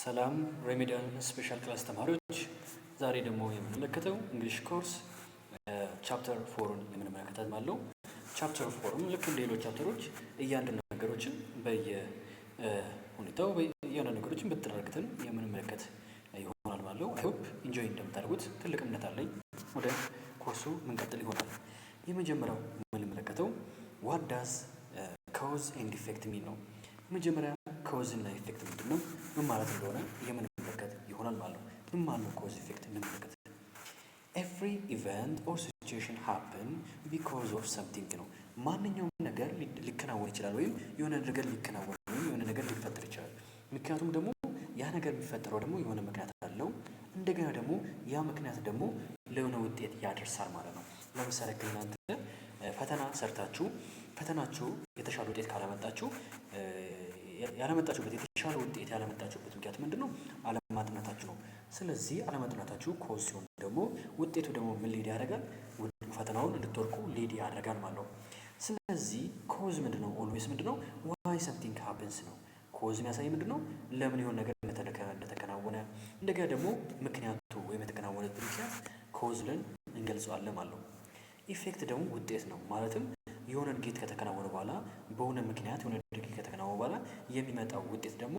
ሰላም ሬሜዲያል ስፔሻል ክላስ ተማሪዎች፣ ዛሬ ደግሞ የምንመለከተው እንግሊሽ ኮርስ ቻፕተር 4ን የምንመለከተው ማለት ነው። ቻፕተር 4ም ልክ እንደ ሌሎች ቻፕተሮች እያንዳንዱ ነገሮችን በየሁኔታው የሆነ ነገሮችን በተደረግተን የምንመለከት ይሆናል ማለት ነው። አይ ሆፕ ኢንጆይ እንደምታደርጉት ትልቅ እምነት አለኝ። ወደ ኮርሱ ምንቀጥል ይሆናል። የመጀመሪያው የምንመለከተው ዋት ዳዝ ኮዝ ኤንድ ኢፌክት ሚን ነው። መጀመሪያ ኮዝ እና ኢፌክት ምንድን ነው፣ ምን ማለት እንደሆነ የምንመለከት ይሆናል ማለት ነው። ምን ማለት ነው ኮዝ ኢፌክት እንመለከት። ኤቭሪ ኢቨንት ኦር ሲቹዌሽን ሃፕን ቢኮዝ ኦፍ ሰምቲንግ ነው። ማንኛውም ነገር ሊከናወን ይችላል፣ ወይም የሆነ ነገር ሊከናወን ወይም የሆነ ነገር ሊፈጠር ይችላል። ምክንያቱም ደግሞ ያ ነገር የሚፈጠረው ደግሞ የሆነ ምክንያት አለው። እንደገና ደግሞ ያ ምክንያት ደግሞ ለሆነ ውጤት ያደርሳል ማለት ነው። ለምሳሌ እናንተ ፈተና ሰርታችሁ ፈተናችሁ የተሻለ ውጤት ካላመጣችሁ ያለመጣችሁበት የተሻለ ውጤት ያለመጣችሁበት ምክንያት ምንድነው? አለማጥናታችሁ ነው። ስለዚህ አለማጥናታችሁ ኮዝ ሲሆን ደግሞ ውጤቱ ደግሞ ምን ሊድ ያደርጋል? ፈተናውን እንድትወርቁ ሊድ ያደርጋል ማለት ነው። ስለዚህ ኮዝ ምንድነው? ኦልዌይስ ምንድነው? ዋይ ሰምቲንግ ሃፕንስ ነው። ኮዝ የሚያሳይ ምንድነው? ለምን የሆነ ነገር እንደተከናወነ፣ እንደገና ደግሞ ምክንያቱ ወይም የተከናወነበት ምክንያት ኮዝ ብለን እንገልጸዋለን ማለት ነው። ኢፌክት ደግሞ ውጤት ነው። ማለትም የሆነ ድርጊት ከተከናወነ በኋላ በሆነ ምክንያት የሆነ ድርጊት ከተከናወነ በኋላ የሚመጣው ውጤት ደግሞ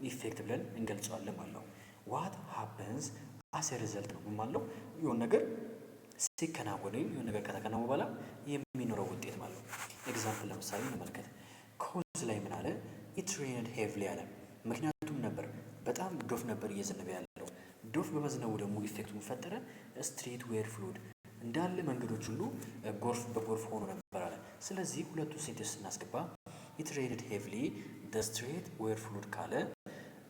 ኢፌክት ብለን እንገልጸዋለን ማለት ነው። ዋት ሃፕንስ አስ ኤ ሪዘልት ነው ማለት ነው። የሆነ ነገር ሲከናወን ወይም የሆነ ነገር ከተከናወነ በኋላ የሚኖረው ውጤት ማለት ነው። ኤግዛምፕል ለምሳሌ እንመልከት። ኮዝ ላይ ምን አለ? ኢት ሬንድ ሄቪሊ አለ። ምክንያቱም ነበር በጣም ዶፍ ነበር እየዘነበ ያለው። ዶፍ በመዝነቡ ደግሞ ኢፌክቱ ፈጠረ። ስትሪት ዌር ፍሉድ እንዳለ መንገዶች ሁሉ ጎርፍ በጎርፍ ሆኖ ነበር አለ። ስለዚህ ሁለቱ ሴንቴንስ ስናስገባ ኢት ሬንድ ሄቪሊ ዘ ስትሬት ዌር ፍሉድ ካለ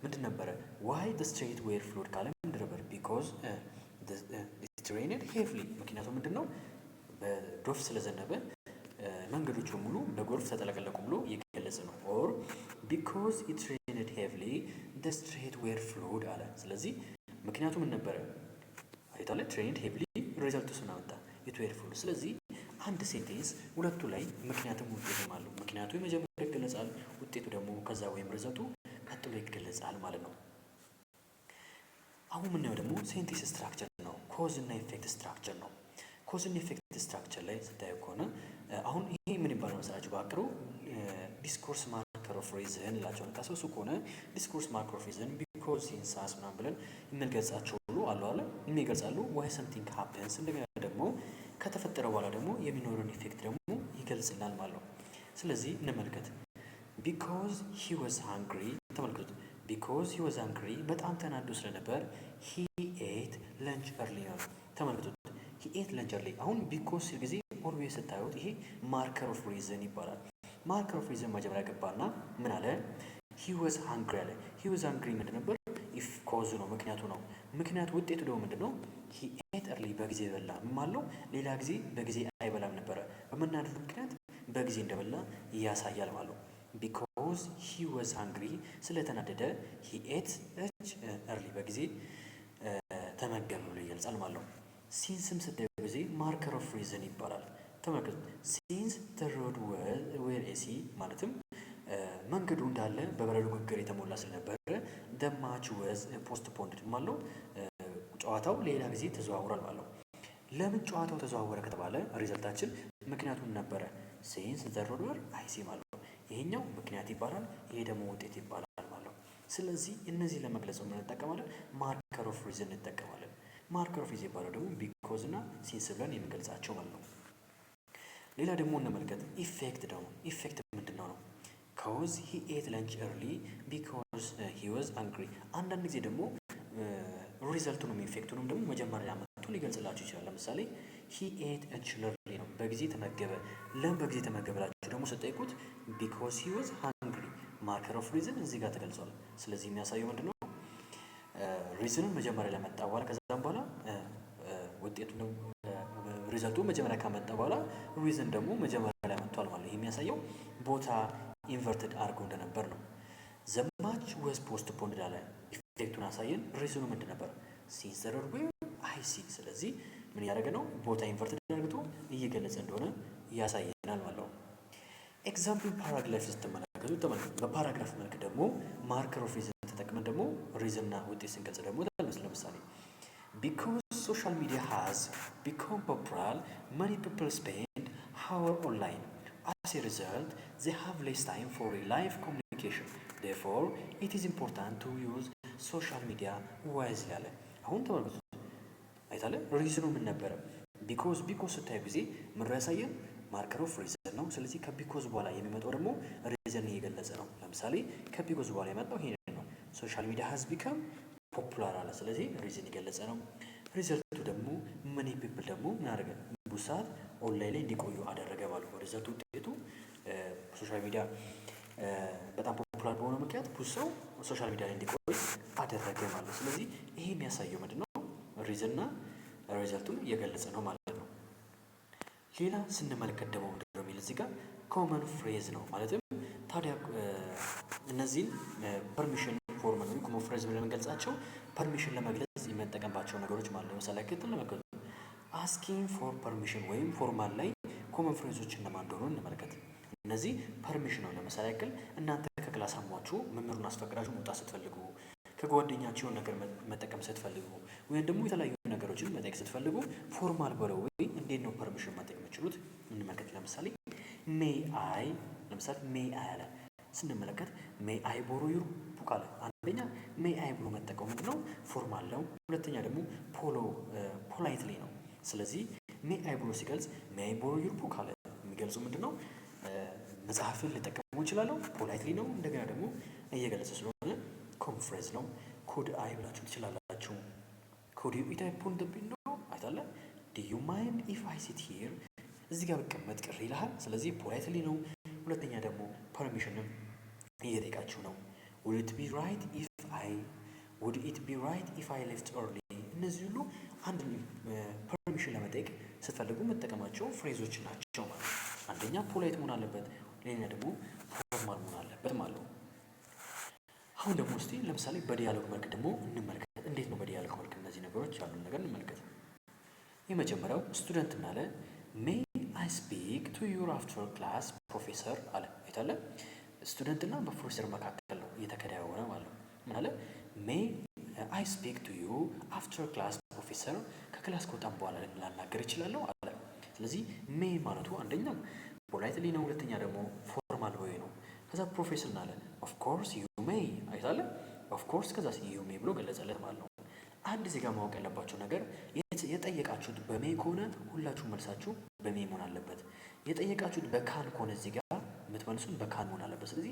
ምንድን ነበረ? ዋይ ዘ ስትሬት ዌር ፍሉድ ካለ ምንድን ነበር? ቢኮዝ ኢት ሬንድ ሄቪሊ። ምክንያቱም ምንድን ነው? በዶፍ ስለዘነበ መንገዶች በሙሉ በጎርፍ ተጠለቀለቁ ብሎ እየገለጸ ነው። ኦር ቢኮዝ ኢት ሬንድ ሄቪሊ ዘ ስትሬት ዌር ፍሉድ አለ። ስለዚህ ምክንያቱ ምን ነበረ? አይታለ ትሬንድ ሄቪሊ ሪዛልቱ ስናመጣ ኢት ዌር ፍሉድ። ስለዚህ አንድ ሴንቴንስ ሁለቱ ላይ ምክንያቱም ውጤትም አለው። ምክንያቱ የመጀመሪያ ይገለጻል፣ ውጤቱ ደግሞ ከዛ ወይም ሪዛልቱ ቀጥሎ ይገለጻል ማለት ነው። አሁን የምናየው ደግሞ ሴንቴንስ ስትራክቸር ነው። ኮዝ እና ኢፌክት ስትራክቸር ነው። ኮዝ እና ኢፌክት ስትራክቸር ላይ ስታዩ ከሆነ አሁን ይሄ ምን ይባላል መሰላችሁ? በአጭሩ ዲስኮርስ ማርከር ኦፍ ሪዝን እላቸው ነው። ታስታውሱ ከሆነ ዲስኮርስ ማርከር ኦፍ ሪዝን ቢኮዝ ሲንሳስ ምናምን ብለን የምንገልጻቸው ሁሉ አሉ አለ የሚገልጻሉ። ዋይ ሰምቲንግ ሃፕንስ እንደገና ደግሞ ከተፈጠረ በኋላ ደግሞ የሚኖረውን ኢፌክት ደግሞ ይገልጽናል ማለት ነው። ስለዚህ እንመልከት። ቢኮዝ ሂ ዋዝ ሃንግሪ ተመልከቱት። ቢኮዝ ሂ ዋዝ ሃንግሪ በጣም ተናዶ ስለነበር ሂ ኤት ለንች እርሊ ነው። ተመልከቱት። ሂ ኤት ለንች እርሊ። አሁን ቢኮዝ ሲል ጊዜ ኦልዌይስ ስታዩት ይሄ ማርከር ኦፍ ሪዝን ይባላል። ማርከር ኦፍ ሪዝን መጀመሪያ ገባና ምን አለ? ሂ ዋዝ ሃንግሪ አለ። ሂ ዋዝ ሃንግሪ ምንድን ነበር? ኢፍ ኮዙ ነው፣ ምክንያቱ ነው። ምክንያቱ ውጤቱ ደግሞ ምንድን ነው? ሂ ኤት እርሊ በጊዜ በላ ማለው። ሌላ ጊዜ በጊዜ አይበላም ነበረ። በመናደዱ ምክንያት በጊዜ እንደበላ ያሳያል ማለት ነው። ቢኮዝ ሂ ዋዝ ሃንግሪ ስለተናደደ ሂ ኤት እርሊ በጊዜ ተመገብ ብሎ ይገልጻል ማለት ነው። ሲንስም ስታዩ ጊዜ ማርከር ኦፍ ሪዝን ይባላል። ተመልከቱ። ሲንስ ዘ ሮድ ዌር ኤሲ ማለትም መንገዱ እንዳለ በበረዶ ግግር የተሞላ ስለነበረ ዘ ማች ወዝ ፖስትፖንድ ማለው ጨዋታው ሌላ ጊዜ ተዘዋውሯል ማለት ነው። ለምን ጨዋታው ተዘዋወረ ከተባለ ሪዘልታችን ምክንያቱም ነበረ። ሲንስ ዘ ሮድ ዌር አይሲ ማለት ነው። ይሄኛው ምክንያት ይባላል፣ ይሄ ደግሞ ውጤት ይባላል ማለት ነው። ስለዚህ እነዚህ ለመግለጽ ምን እንጠቀማለን? ማርከር ኦፍ ሪዝን እንጠቀማለን። ማርከር ኦፍ ሪዝን ይባላል ደግሞ ቢኮዝ እና ሲንስ ብለን የምንገልጻቸው ማለት ነው። ሌላ ደግሞ እንመልከት። ኢፌክት ደግሞ ኢፌክት ምንድነው ነው? ኮዝ ሂ ኤት ለንች እርሊ ቢኮዝ ሂ ዋዝ ሃንግሪ። አንዳንድ ጊዜ ደግሞ ሪዘልቱንም ኢፌክቱንም ደግሞ መጀመሪያ መጥቶ ሊገልጽላችሁ ይችላል። ለምሳሌ ሂ ኤት እርሊ ነው፣ በጊዜ ተመገበ። ለምን በጊዜ ተመገበ ላችሁ ደግሞ ስጠይቁት ቢኮዝ ሂ ዋዝ ሃንግሪ። ማርከር ኦፍ ሪዝን እዚህ ጋር ተገልጿል። ስለዚህ የሚያሳየው ምንድነው? ሪዝኑን መጀመሪያ ላይ መጣ በኋላ ከዛም በኋላ ውጤቱ ነው ሪዘልቱ መጀመሪያ ካመጣ በኋላ ሪዝን ደግሞ መጀመሪያ ላይ መጥቷል ማለት ነው። የሚያሳየው ቦታ ኢንቨርትድ አድርጎ እንደነበር ነው። ዘ ማች ወዝ ፖስትፖንድ አለ። ኢፌክቱን አሳየን። ሪዝኑ ምንድን ነበር? ሲንስ ዘ ሮድ ዌር አይሲ። ስለዚህ ምን ያደረገ ነው? ቦታ ኢንቨርትድ አድርጎ እየገለጸ እንደሆነ ያሳየናል ማለት ነው። ኤግዛምፕል ፓራግራፍ ስትመለከቱ ተመልከቱ። በፓራግራፍ መልክ ደግሞ ማርከር ኦፍ ሪዝን ተጠቅመን ደግሞ ሪዝንና ውጤት ስንገልጽ ደግሞ ለምሳሌ because social media has become popular, many people spend hours online. As a result, they have less time for real-life communication. Therefore, it is important to use social media wisely አለ። አሁን ተመልከቱ አይታለ ሪዝኑ ምን ነበረ? ቢኮዝ ስታዩ ጊዜ ምን ያሳየን? ማርከር ኦፍ ሪዝን ነው። ስለዚህ ከቢኮዝ በኋላ የሚመጣው ደግሞ ሪዝን እየገለጸ ነው። ለምሳሌ ከቢኮዝ በኋላ የመጣው ይሄ ነው። ሶሻል ሚዲያ ሃዝ ቢከም ፖፑላር አለ። ስለዚህ ሪዝን የገለጸ ነው። ሪዘልቱ ደግሞ መኒ ፒፕል ደግሞ ምን አደረገ? ብዙ ሰዓት ኦንላይን ላይ እንዲቆዩ አደረገ ማለት ነው። ሪዘልቱ ውጤቱ ሶሻል ሚዲያ በጣም ፖፑላር በሆነ ምክንያት ብዙ ሰው ሶሻል ሚዲያ ላይ እንዲቆይ አደረገ ማለት ነው። ስለዚህ ይሄ የሚያሳየው ምንድነው? ሪዝንና ሪዘልቱን እየገለጸ ነው ማለት ነው። ሌላ ስንመለከት ደግሞ ምንድነው የሚል እዚህ ጋር ኮመን ፍሬዝ ነው። ማለትም ታዲያ እነዚህን ፐርሚሽን ፎርም ነው ኮመን ፍሬዝ ብለን የምንገልጻቸው ፐርሚሽን ለመግለጽ የምንጠቀምባቸው ነገሮች ማለት ነው። ለምሳሌ ለመግለጽ አስኪንግ ፎር ፐርሚሽን ወይም ፎርማል ላይ ኮመን ፍሬዞች እነማን እንደሆኑ እንመልከት። እነዚህ ፐርሚሽን ነው። ለምሳሌ እናንተ ከክላስ አሟችሁ መምህሩን አስፈቅዳችሁ መውጣት ስትፈልጉ፣ ከጓደኛችሁ የሆነ ነገር መጠቀም ስትፈልጉ፣ ወይም ደግሞ የተለያዩ ነገሮችን መጠየቅ ስትፈልጉ ፎርማል በለው ወይ እንዴት ነው ፐርሚሽን መጠየቅ የምትችሉት እንመልከት። ለምሳሌ ሜይ አይ አለ ስንመለከት ሜይ አይ ቦሮ ዩር ቡክ አለ። አንደኛ ሜይ አይ ብሎ መጠቀሙ ምንድነው? ፎርማል ነው። ሁለተኛ ደግሞ ፖላይትሊ ነው። ስለዚህ ሜይ አይ ብሎ ሲገልጽ ሜይ አይ ቦሮ ዩር ቡክ አለ የሚገልጹ ምንድነው? መጽሐፍን ልጠቀሙ እችላለሁ፣ ፖላይትሊ ነው። እንደገና ደግሞ እየገለጸ ስለሆነ ኮንፍሬዝ ነው። ኮድ አይ ብላችሁ ትችላላችሁ። ኮድ ዩ ኢት አይ ፑን ዘ ቢል ነው አይታለ ዱ ዩ ማይንድ ኢፍ አይ ሲት ሂር እዚህ ጋር ብቀመጥ ቅር ይልሃል። ስለዚህ ፖላይትሊ ነው። ሁለተኛ ደግሞ ፐርሚሽንም እየጠየቃችሁ ነው። would it be right if I left early እነዚህ ሁሉ አንድ ፐርሚሽን ለመጠየቅ ስትፈልጉ መጠቀማቸው ፍሬዞች ናቸው ማለት ነው። አንደኛ ፖላይት መሆን አለበት፣ ሌላ ደግሞ ፎርማል መሆን አለበት ማለት ነው። አሁን ደግሞ እስቲ ለምሳሌ በዲያሎግ መልክ ደግሞ እንመልከት። እንዴት ነው በዲያሎግ መልክ እነዚህ ነገሮች ያሉን ነገር እንመልከት። የመጀመሪያው ስቱደንት አለ ሜይ አይ ስፒክ ቱ ዩር አፍተር ክላስ ፕሮፌሰር አለ። አይታለ ስቱደንት እና በፕሮፌሰር መካከል ነው እየተከዳየሆነ ማለት ነው። ምን አለ? ሜይ አይ ስፒክ ቱ ዩ አፍተር ክላስ ፕሮፌሰር ከክላስ ከወጣን በኋላ ላናገር እችላለሁ አለ። ስለዚህ ሜይ ማለቱ አንደኛ ፖላይትሊ ነው፣ ሁለተኛ ደግሞ ፎርማል ወይ ነው። ከዛ ፕሮፌሰር አለ ኦፍ ኮርስ ዩ ሜይ አይታለ ኦፍ ኮርስ ከዛ ዩ ሜይ ብሎ ገለጸለት ማለት ነው። አንድ ዜጋ ማወቅ ያለባቸው ነገር የጠየቃችሁት በሜይ ከሆነ ሁላችሁም መልሳችሁ በሜይ መሆን አለበት። የጠየቃችሁት በካን ከሆነ እዚህ ጋር የምትመልሱት በካን መሆን አለበት። ስለዚህ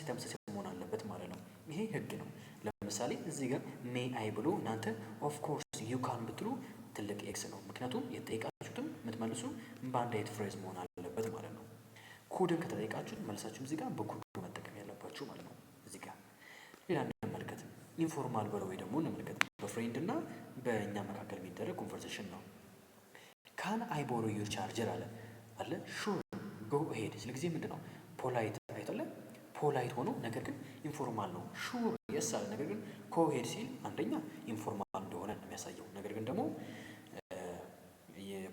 ተመሳሳይ መሆን አለበት ማለት ነው። ይሄ ህግ ነው። ለምሳሌ እዚህ ጋር ሜይ አይ ብሎ እናንተ ኦፍ ኮርስ ዩ ካን ብትሉ ትልቅ ኤክስ ነው። ምክንያቱም የጠየቃችሁትም የምትመልሱ በአንድ አይነት ፍሬዝ መሆን አለበት ማለት ነው። ኮድን ከተጠየቃችሁት መልሳችሁም እዚህ ጋር በኮድ መጠቀም ያለባችሁ ማለት ነው። እዚህ ጋር ሌላ እንመልከት። ኢንፎርማል በለው ወይ ደግሞ እንመልከት። በፍሬንድ እና በእኛ መካከል የሚደረግ ኮንቨርሴሽን ነው። ካን አይ ቦሮ ዩር ቻርጀር አለ ሹር ጎ ሄድ ስለ ጊዜ ምንድን ነው ፖላይት አይደለ? ፖላይት ሆኖ ነገር ግን ኢንፎርማል ነው። ሹር የስ አለ ነገር ግን ኮ ሄድ ሲል አንደኛ ኢንፎርማል እንደሆነ የሚያሳየው ነገር ግን ደግሞ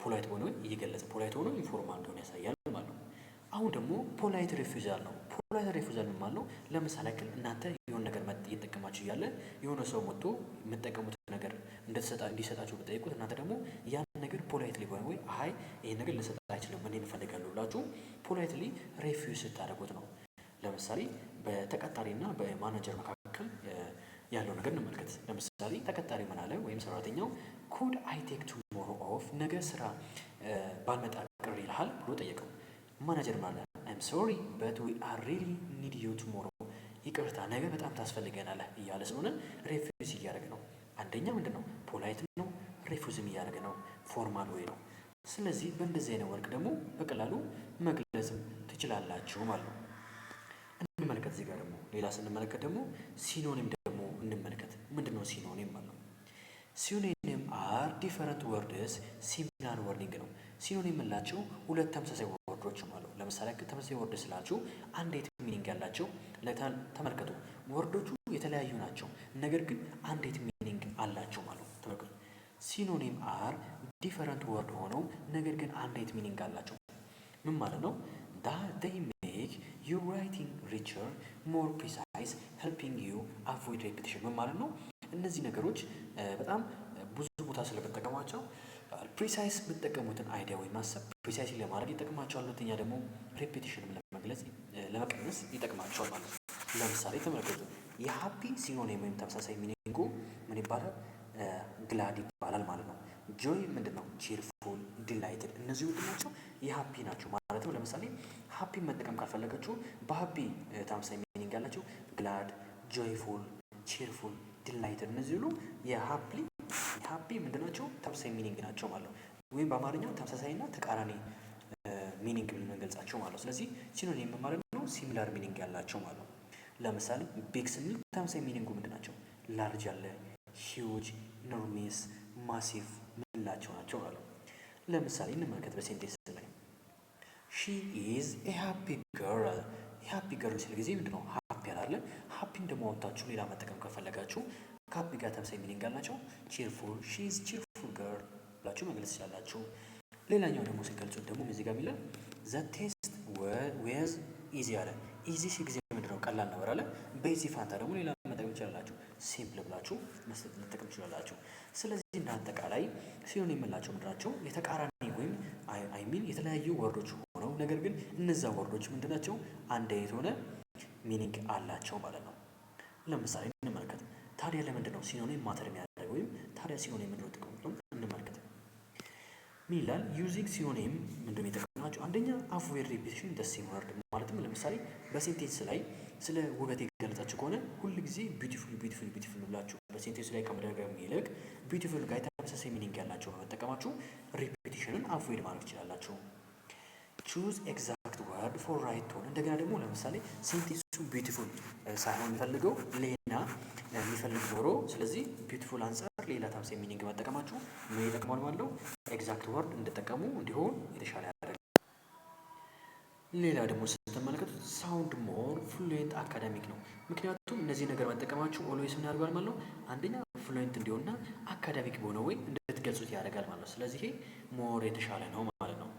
ፖላይት ሆኖ እየገለጸ ፖላይት ሆኖ ኢንፎርማል እንደሆነ ያሳያል ማለት ነው። አሁን ደግሞ ፖላይት ሪፊውዛል ነው። ፖላይት ሪፊውዛል ማለት ነው። ለምሳሌ ያክል እናንተ የሆነ ነገር እየተጠቀማችሁ እያለ የሆነ ሰው መጥቶ የምትጠቀሙት ነገር እንዲሰጣችሁ ብትጠይቁት እናንተ ደግሞ ያን ነገር ፖላይትሊ ወይ አይ ይሄን ነገር ልሰጥ አይችልም እኔ እንፈልጋለሁ ብላችሁ ፖላይትሊ ሪፊውዝ ስታደርጉት ነው። ለምሳሌ በተቀጣሪና በማናጀር መካከል ያለው ነገር እንመልከት። ለምሳሌ ተቀጣሪ ምን አለ? ወይም ሰራተኛው ኩድ አይ ቴክ ቱሞሮ ኦፍ ነገ ስራ ባልመጣ ቅር ይልሃል ብሎ ጠየቀው። ማናጀር ማለት አይም ሶሪ በት ዊ አር ሪሊ ኒድ ዩ ቱሞሮ ይቅርታ ነገ በጣም ታስፈልገናለህ እያለ ስለሆነ ሪፊውዝ እያደረገ ነው። አንደኛ ምንድን ነው ፖላይት ነው፣ ሪፊውዝም እያደረገ ነው፣ ፎርማል ወይ ነው። ስለዚህ በእንደዚህ አይነት ወርቅ ደግሞ በቀላሉ መግለጽም ትችላላችሁ ማለት ነው። እንመልከት። እዚህ ጋር ደግሞ ሌላ ስንመለከት ደግሞ ሲኖኒም ደግሞ እንመልከት። ምንድን ነው ሲኖኒም ማለት ነው? ሲኖኒም አር ዲፈረንት ወርድስ ሲሚላር ወርዲንግ ነው። ሲኖኒም የምላቸው ሁለት ተመሳሳይ ወርዶች ማለት ነው። ለምሳሌ ተመሳሳይ ወርድ ስላችሁ አንድ አይነት ሚኒንግ ያላቸው ተመልከቱ። ወርዶቹ የተለያዩ ናቸው፣ ነገር ግን አንድ አይነት ሚኒንግ አላቸው ማለት ነው። ተመልከቱ። ሲኖኒም አር ዲፈረንት ወርድ ሆነው ነገር ግን አንድ አይነት ሚኒንግ አላቸው። ምን ማለት ነው? that they make your writing richer, more precise ፕሪሳይዝ ሄልፒንግ ዩ አቮይድ ሬፒቲሽን። ምን ማለት ነው? እነዚህ ነገሮች በጣም ብዙ ቦታ ስለምጠቀሟቸው ፕሪሳይስ የምትጠቀሙትን አይዲያ ወይም ማሰብ ፕሪሳይስ ለማድረግ ይጠቅማቸዋል። ሁለተኛ ደግሞ ሬፒቲሽንም ለመግለጽ ለመቀነስ ይጠቅማቸዋል ማለት ነው። ለምሳሌ ተመልከቱ። የሀፒ ሲኖኒም ወይም ተመሳሳይ ሚኒንጉ ምን ይባላል? ግላድ ይባላል ማለት ነው። ጆይ ምንድን ነው? ቺርፉል፣ ዲላይትድ። እነዚህ ሁሉ ናቸው የሀፒ ናቸው ማለት ነው። ለምሳሌ ሀፒ መጠቀም ካልፈለጋችሁ በሀፒ ተመሳሳይ ሚኒንግ ያላቸው ግላድ፣ ጆይፉል፣ ቺርፉል፣ ዲላይትድ እነዚህ ሁሉ የሀፒ ምንድን ናቸው? ተመሳሳይ ሚኒንግ ናቸው ማለት ነው። ወይም በአማርኛው ተመሳሳይና ተቃራኒ ሚኒንግ ልንገልጻቸው ማለት ነው። ስለዚህ ሲኖኒም ማለት ነው ሲሚላር ሚኒንግ ያላቸው ማለት ነው። ለምሳሌ ቢግ ስንል ተመሳሳይ ሚኒንጉ ምንድን ናቸው? ላርጅ አለ፣ ሂውጅ፣ ኢኖርሚስ፣ ማሲቭ ምንላቸው ናቸው ማለት ነው። ለምሳሌ እንመልከት በሴንቴንስ ላይ ሺ ኢዝ ኤ ሃፒ ገርል። ሃፒ ገርል ሲል ጊዜ ምንድነው? ሃፒ አላለ። ሃፒን ደግሞ አወጣችሁ ሌላ መጠቀም ከፈለጋችሁ ከሃፒ ጋር ተመሳሳይ ሚኒንግ አላቸው። ቺርፉል፣ ሺ ኢዝ ቺርፉል ገርል ብላችሁ መግለጽ ትችላላችሁ። ሌላኛው ደግሞ ሲገልጹት ደግሞ እዚህ ጋር የሚለን ዘ ቴስት ዌዝ ኢዚ አለ። ኢዚ ሲል ጊዜ ምንድነው? ቀላል ነበር አለ። በዚህ ፋንታ ደግሞ ሌላ መጠቀም ትችላላችሁ። ሲምፕል ብላችሁ መስጠት መጠቀም ትችላላችሁ። ስለዚህ እንደ አጠቃላይ ሲሆን የምላቸው ምንድናቸው? የተቃራኒ ወይም አይሚን የተለያዩ ወርዶች ሆነው ነገር ግን እነዛ ወርዶች ምንድናቸው? አንድ አይነት ሆነ ሚኒንግ አላቸው ማለት ነው። ለምሳሌ እንመልከት። ታዲያ ለምንድን ነው ሲኖኒም ማተር የሚያደርገው? ወይም ታዲያ ሲኖኒም ምንድነው ጥቅሙ? እንመልከት። ምን ይላል? ዩዚንግ ሲኖኒም ምንድነው የጠቀማቸው? አንደኛ አቮይድ ሪፒቲሽን ዘ ሴም ወርድ። ማለትም ለምሳሌ በሴንቴንስ ላይ ስለ ውበት የገለጻችሁ ከሆነ ሁል ጊዜ ቢዩቲፉል ቢዩቲፉል ቢዩቲፉል ብላችሁ በሴንቴንስ ላይ ከመደጋገም ይልቅ ቢዩቲፉል ጋር ተመሳሳይ ሚኒንግ ያላቸው በመጠቀማችሁ ሪፒቲሽንን አቮይድ ማድረግ ትችላላችሁ። ቹዝ ኤግዛክት ወርድ ፎር ራይት ቶን። እንደገና ደግሞ ለምሳሌ ሴንቴንሱ ቢዩቲፉል ሳይሆን የሚፈልገው ሌላ የሚፈልግ ኖሮ፣ ስለዚህ ቢዩቲፉል አንጻር ሌላ ተመሳሳይ ሚኒንግ መጠቀማችሁ ምን ይጠቅማል ማለት ነው? ኤግዛክት ወርድ እንድጠቀሙ እንዲሆን የተሻለ ያደርጋል። ሌላ ደግሞ ስትመለከቱት ሳውንድ ሞር ፍሉዌንት አካዳሚክ ነው። ምክንያቱም እነዚህ ነገር መጠቀማችሁ ኦልዌይስ ምን ያደርጋል ማለት ነው? አንደኛ ፍሉዌንት እንዲሆንና አካዳሚክ በሆነ ወይ እንድትገልጹት ያደርጋል ማለት ነው። ስለዚህ ይሄ ሞር የተሻለ ነው ማለት ነው።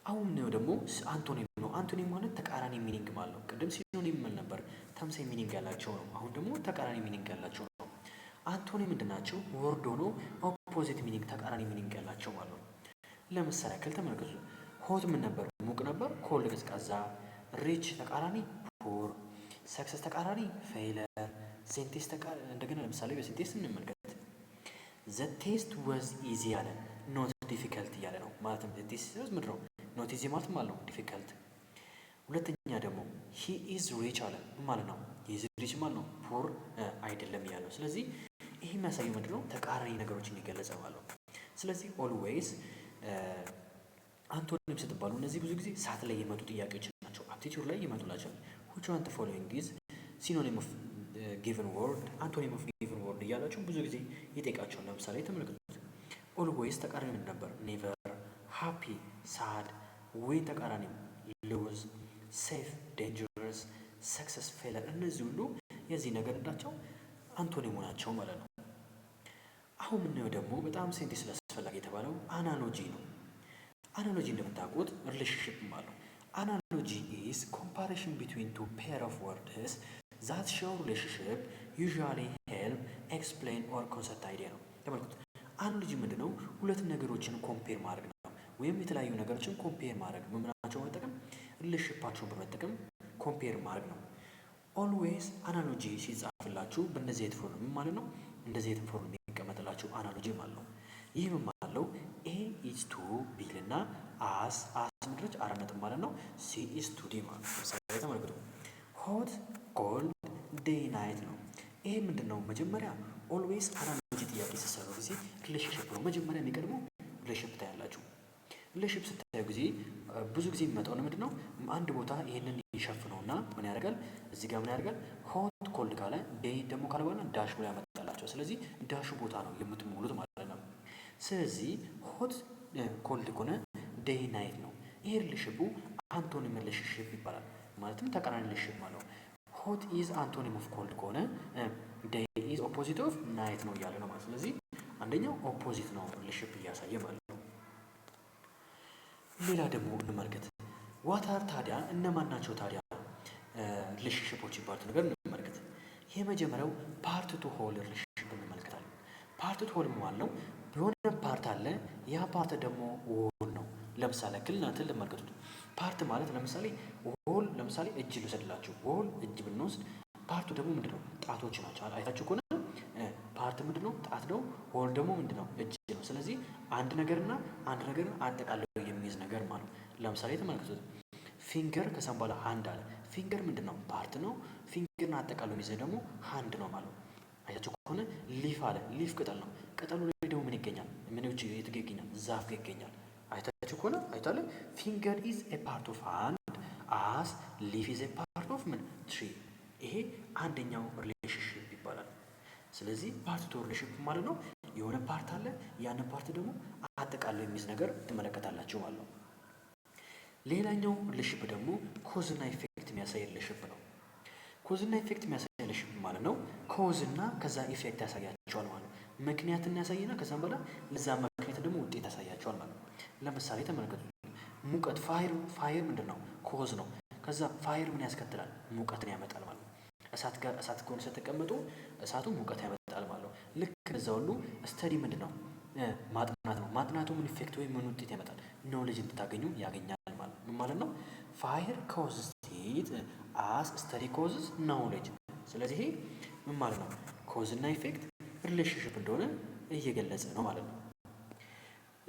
አሁን ነው ደግሞ አንቶኒም ነው። አንቶኒም ማለት ተቃራኒ ሚኒንግ ማለት ነው። ቅድም ሲኖኒም ምን ነበር? ተመሳሳይ ሚኒንግ ያላቸው ነው። አሁን ደግሞ ተቃራኒ ሚኒንግ ያላቸው ነው። አንቶኒም ምንድን ናቸው? ወርድ ሆኖ ኦፖዚት ሚኒንግ ተቃራኒ ሚኒንግ ያላቸው ማለት ነው። ለምሳሌ ያክል ተመልከቱ። ሆት ምን ነበር? ሙቅ ነበር። ኮልድ ቀዝቃዛ። ሪች ተቃራኒ ፑር። ሰክሰስ ተቃራኒ ፌይለር። ሴንቴንስ እንደገና ለምሳሌ በሴንቴንስ እንመልከት። ዘ ቴስት ወዝ ኢዚ ያለ ኖት ዲፊከልት እያለ ነው። ማለትም ቴስት ምንድን ነው? ኖት ኢዚ ማለት ማለት ነው ዲፊከልት። ሁለተኛ ደግሞ ሂ ኢዝ ሪች አለ ማለት ነው። ኢዝ ሪች ማለት ነው ፑር አይደለም እያለው። ስለዚህ ይህ የሚያሳየው ምንድን ነው? ተቃራኒ ነገሮችን የገለጸ ማለት ነው። ስለዚህ ኦልዌይስ አንቶኒም ስትባሉ እነዚህ ብዙ ጊዜ ሳት ላይ የመጡ ጥያቄዎች ናቸው። አፕቲቲዩድ ላይ ይመጡላቸው። which one the following is synonym of given word antonym of given word እያላችሁ ብዙ ጊዜ ይጠይቃቸዋል። ለምሳሌ ተመልከቱት። ኦልዌይስ ተቃራኒ ምን ነበር? ኔቨር፣ ሃፒ፣ ሳድ። ዊን ተቃራኒ ሉዝ፣ ሴፍ፣ ዴንጀረስ፣ ሰክሰስ፣ ፌለር። እነዚህ ሁሉ የዚህ ነገር እንዳቸው አንቶኒሙ ናቸው ማለት ነው። አሁን የምናየው ደግሞ በጣም ሴንቴንስ አስፈላጊ የተባለው አናሎጂ ነው። አናሎጂ እንደምታውቁት ሪሌሽንሽፕ ማለት ነው። አናሎጂ ኢዝ ኮምፓሪሽን ቢትዊን ቱ ፔር ኦፍ ወርድስ ዛት ሾው ሪሌሽንሽፕ ዩዥዋሊ ሄልፕ ኤክስፕሌን ኦር ኮንሰፕት አይዲያ ነው። ተመልከቱ። አናሎጂ ምንድን ነው? ሁለት ነገሮችን ኮምፔር ማድረግ ነው። ወይም የተለያዩ ነገሮችን ኮምፔር ማድረግ ምናቸው በመጠቀም ሪሌሽንሽፓቸውን በመጠቀም ኮምፔር ማድረግ ነው። ኦልዌይስ አናሎጂ ሲጻፍላችሁ በእንደዚህ አይነት ፎርም ማለት ነው። እንደዚህ አይነት ፎርም የሚቀመጥላችሁ አናሎጂ ማለት ነው። ይህ ምን ማለት ነው? ኤ ኢዝ ቱ ቢልና አስ ምድረች አራት ነጥብ ማለት ነው። ሲ ኢዝ ቱ ዲ ማለት ነው። ተመልክቱ። ሆት ኮልድ ዴይ ናይት ነው። ይሄ ምንድን ነው? መጀመሪያ ኦልዌይስ አናሎጂ ጥያቄ ሲሰሩ ጊዜ ሪሌሽንሽፕ ነው መጀመሪያ የሚቀድመው። ሪሌሽንሽፕ ታያላችሁ። ሪሌሽንሽፕ ስታዩ ጊዜ ብዙ ጊዜ የሚመጣው ምንድን ነው? አንድ ቦታ ይሄንን ይሸፍነውና ምን ያደርጋል? እዚህ ጋር ምን ያደርጋል? ሆት ኮልድ ካለ ዴይ ደግሞ ካለ በኋላ ዳሽ ብሎ ያመጣላቸው። ስለዚህ ዳሹ ቦታ ነው የምትሞሉት ማለት ነው። ስለዚህ ሆት ኮልድ ከሆነ ዴይ ናይት ነው። ይሄ ሪሌሽንሽፑ አንቶኒም ሪሌሽንሽፕ ይባላል። ማለትም ተቃራኒ ሪሌሽንሽፕ ማለት ነው። ሆት ኢዝ አንቶኒም ኦፍ ኮልድ ከሆነ ዴይ ኢዝ ኦፖዚት ኦፍ ናይት ነው እያለ ነው ማለት። ስለዚህ አንደኛው ኦፖዚት ነው ሪሌሽንሽፕ እያሳየ ማለት ነው። ሌላ ደግሞ እንመልከት። ዋታር ታዲያ እነማን ናቸው ታዲያ ሪሌሽንሽፖች ይባሉት ነገር የመጀመሪያው ፓርት ቱ ሆል ሪሌሽንሽፕ እንመለከታለን። ፓርት ቱ ሆል ማለት ነው የሆነ ፓርት አለ፣ ያ ፓርት ደግሞ ሆል ነው። ለምሳሌ ክልናትን ልመልከቱት። ፓርት ማለት ለምሳሌ ሆል፣ ለምሳሌ እጅ ልውሰድላችሁ። ሆል እጅ ብንወስድ ፓርቱ ደግሞ ምንድነው? ጣቶች ናቸው። አይታችሁ ከሆነ ፓርት ምንድነው? ጣት ነው። ሆል ደግሞ ምንድነው? እጅ ነው። ስለዚህ አንድ ነገርና አንድ ነገር አጠቃለው የሚይዝ ነገር ማለት ነው። ለምሳሌ ተመልከቱት። ፊንገር ከዛም በኋላ ሃንድ አለ። ፊንገር ምንድነው? ፓርት ነው። ፊንገርን አጠቃለው የሚይዝ ደግሞ ሃንድ ነው ማለት ነው። አይታችሁ ከሆነ ሊፍ አለ። ሊፍ ቅጠል ነው። ቅጠሉ ላይ ደግሞ ምን ይገኛል? ምን የት ይገኛል? ዛፍ ጋር ይገኛል። አይታችሁ ከሆነ አይታለ ፊንገር ኢዝ ኤ ፓርት ኦፍ ሃንድ አስ ሊፍ ኢዝ ኤ ፓርት ኦፍ ምን ትሪ። ይሄ አንደኛው ሪሌሽንሽፕ ይባላል። ስለዚህ ፓርት ቱ ሪሌሽንሽፕ ማለት ነው የሆነ ፓርት አለ፣ ያንን ፓርት ደግሞ አጠቃላይ የሚይዝ ነገር ትመለከታላችሁ ማለት ነው። ሌላኛው ሪሌሽንሽፕ ደግሞ ኮዝ እና ኢፌክት የሚያሳይ ሪሌሽንሽፕ ነው። ኮዝ እና ኢፌክት የሚያሳይ ሪሌሽንሽፕ ማለት ነው ኮዝ እና ከዛ ኢፌክት ያሳያቸዋል ማለት ነው። ምክንያትን ያሳይና ከዛም በኋላ ለዛ ምክንያት ደግሞ ውጤት ያሳያቸዋል ማለት ነው። ለምሳሌ ተመልከቱ። ሙቀት ፋየር ምንድን ነው? ኮዝ ነው። ከዛ ፋየር ምን ያስከትላል? ሙቀትን ያመጣል ማለት ነው። እሳት ከሆነ ስትቀመጡ እሳቱ ሙቀት ያመጣል ማለት ነው። ልክ እንደዛ ሁሉ ስተዲ ምንድን ነው? ማጥናት ነው። ማጥናቱ ምን ኢፌክት ወይም ምን ውጤት ያመጣል? ኖሌጅ እንድታገኙ ያገኛል ማለት ነው። ምን ማለት ነው? ፋየር ኮዝስ ሂት አስ ስተዲ ኮዝስ ኖሌጅ። ስለዚህ ይሄ ምን ማለት ነው? ኮዝ እና ኢፌክት ሪሌሽንሽፕ እንደሆነ እየገለጸ ነው ማለት ነው።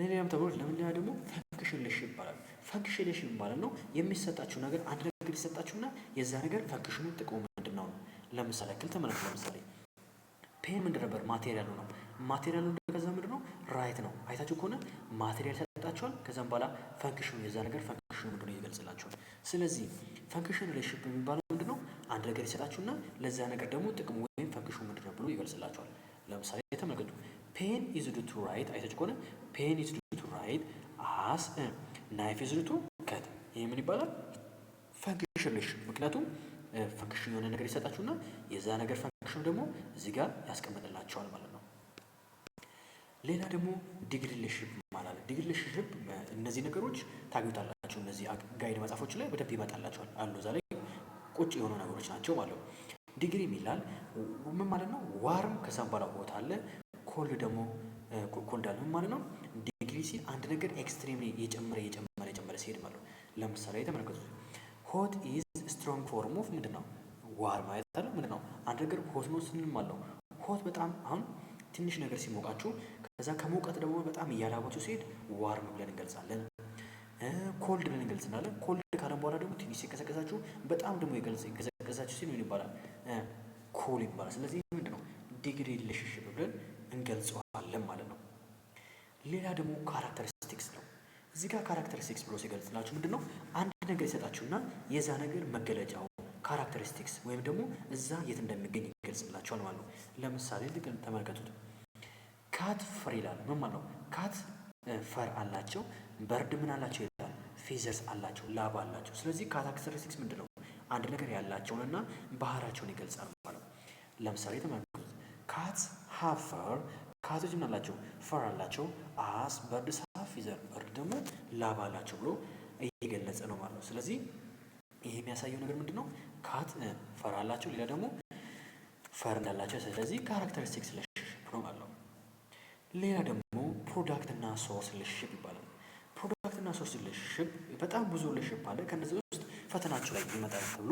ሌላም ተብሎ ለምን ደግሞ ፈንክሽን ሪሌሽንሽፕ ይባላል። ፈንክሽን ሪሌሽንሽፕ ማለት ነው የሚሰጣችሁ ነገር አንድ ነገር ይሰጣችሁና የዛ ነገር ፈንክሽኑ ጥቅሙ ምንድነው ነው። ለምሳሌ ያክል ተመልከቱ። ለምሳሌ ፔን ምንድን ነበር? ማቴሪያሉ ነው። ማቴሪያሉ ከዛ ምንድን ነው? ራይት ነው። አይታችሁ ከሆነ ማቴሪያል ይሰጣችኋል። ከዛም በኋላ ፈንክሽኑ የዛ ነገር ፈንክሽኑ ምንድነው ይገልጽላችኋል። ስለዚህ ፈንክሽን ሪሌሽንሽፕ የሚባለው ምንድነው? አንድ ነገር ይሰጣችሁና ለዛ ነገር ደግሞ ጥቅሙ ወይም ፈንክሽኑ ምንድነው ብሎ ይገልጽላችኋል። ለምሳሌ ተመልከቱ። ፔን ኢዝ ዱ ቱ ራይት። አይታችሁ ከሆነ ፔን ኢዝ ዱ ቱ ራይት አስ ናይፍ ኢዝ ዱ ቱ ከት። ይሄ ምን ይባላል? ፈንክሽን ሪሌሽንሽፕ። ምክንያቱም ፈንክሽን የሆነ ነገር ይሰጣችሁና የዛ ነገር ፈንክሽን ደግሞ እዚህ ጋር ያስቀምጥላችኋል ማለት ነው። ሌላ ደግሞ ዲግሪ ሪሌሽንሽፕ ማለት ነው። ዲግሪ ሪሌሽንሽፕ እነዚህ ነገሮች ታገኙታላችሁ። እነዚህ ጋይድ መጽሐፎች ላይ በደንብ ይመጣላችኋል አሉ። እዛ ላይ ቁጭ የሆኑ ነገሮች ናቸው ማለት ነው። ዲግሪ የሚላል ምን ማለት ነው? ዋርም ከዛም በኋላ ቦታ አለ። ኮልድ ደግሞ ኮልድ አለ። ምን ማለት ነው? ዲግሪ ሲል አንድ ነገር ኤክስትሪምሊ የጨመረ ሲሄድ ማለት ነው። ለምሳሌ ተመልከቱ። ሆት ኢዝ ስትሮንግ ፎርም ኦፍ ምንድን ነው? ዋር ማለት አለ። ምንድን ነው? አንድ ነገር ሆት ነው ስንል ማለት ነው። ሆት በጣም አሁን ትንሽ ነገር ሲሞቃችሁ ከዛ ከሞቀት ደግሞ በጣም እያላባችሁ ሲሄድ ዋርም ብለን እንገልጻለን። ኮልድ ብለን እንገልጽናለን። ኮልድ ካለን በኋላ ደግሞ ትንሽ ሲቀዘቀዛችሁ በጣም ደግሞ የቀዘቀዛችሁ ሲል ምን ይባላል? ኮል ይባላል። ስለዚህ ምንድን ነው? ዲግሪ ሪሌሽንሽፕ ብለን እንገልጸዋለን ማለት ነው። ሌላ ደግሞ ካራክተሪስቲክስ ነው። እዚህ ጋር ካራክተሪስቲክስ ብሎ ሲገልጽላችሁ ምንድን ነው? አንድ ነገር ይሰጣችሁና የዛ ነገር መገለጫው ካራክተሪስቲክስ ወይም ደግሞ እዛ የት እንደሚገኝ ይገልጽላችኋል ማለት ነው። ለምሳሌ ተመልከቱት። ካት ፈር ይላል። ምን ማለት ነው? ካት ፈር አላቸው። በርድ ምን አላቸው ይላል? ፌዘርስ አላቸው፣ ላባ አላቸው። ስለዚህ ካራክተሪስቲክስ ምንድን ነው? አንድ ነገር ያላቸውንና ባህሪያቸውን ይገልጻል ማለት ነው። ለምሳሌ ተመልከቱት። ካት ሃቭ ፈር፣ ካቶች ምን አላቸው? ፈር አላቸው። አስ በርድስ ሃቭ ፌዘር፣ በርድ ደግሞ ላባ አላቸው ብሎ እየገለጸ ነው ማለት ነው። ስለዚህ ይሄ የሚያሳየው ነገር ምንድን ነው? ካት ፈር አላቸው፣ ሌላ ደግሞ ፈር እንዳላቸው። ስለዚህ ካራክተሪስቲክስ ሪሌሽንሽፕ ነው ማለት ነው። ሌላ ደግሞ ፕሮዳክት እና ሶርስ ሪሌሽንሽፕ ይባላል። ፕሮዳክት እና ሶርስ ሪሌሽንሽፕ በጣም ብዙ ሪሌሽንሽፕ አለ። ከነዚህ ውስጥ ፈተናችሁ ላይ ይመጣል ተብሎ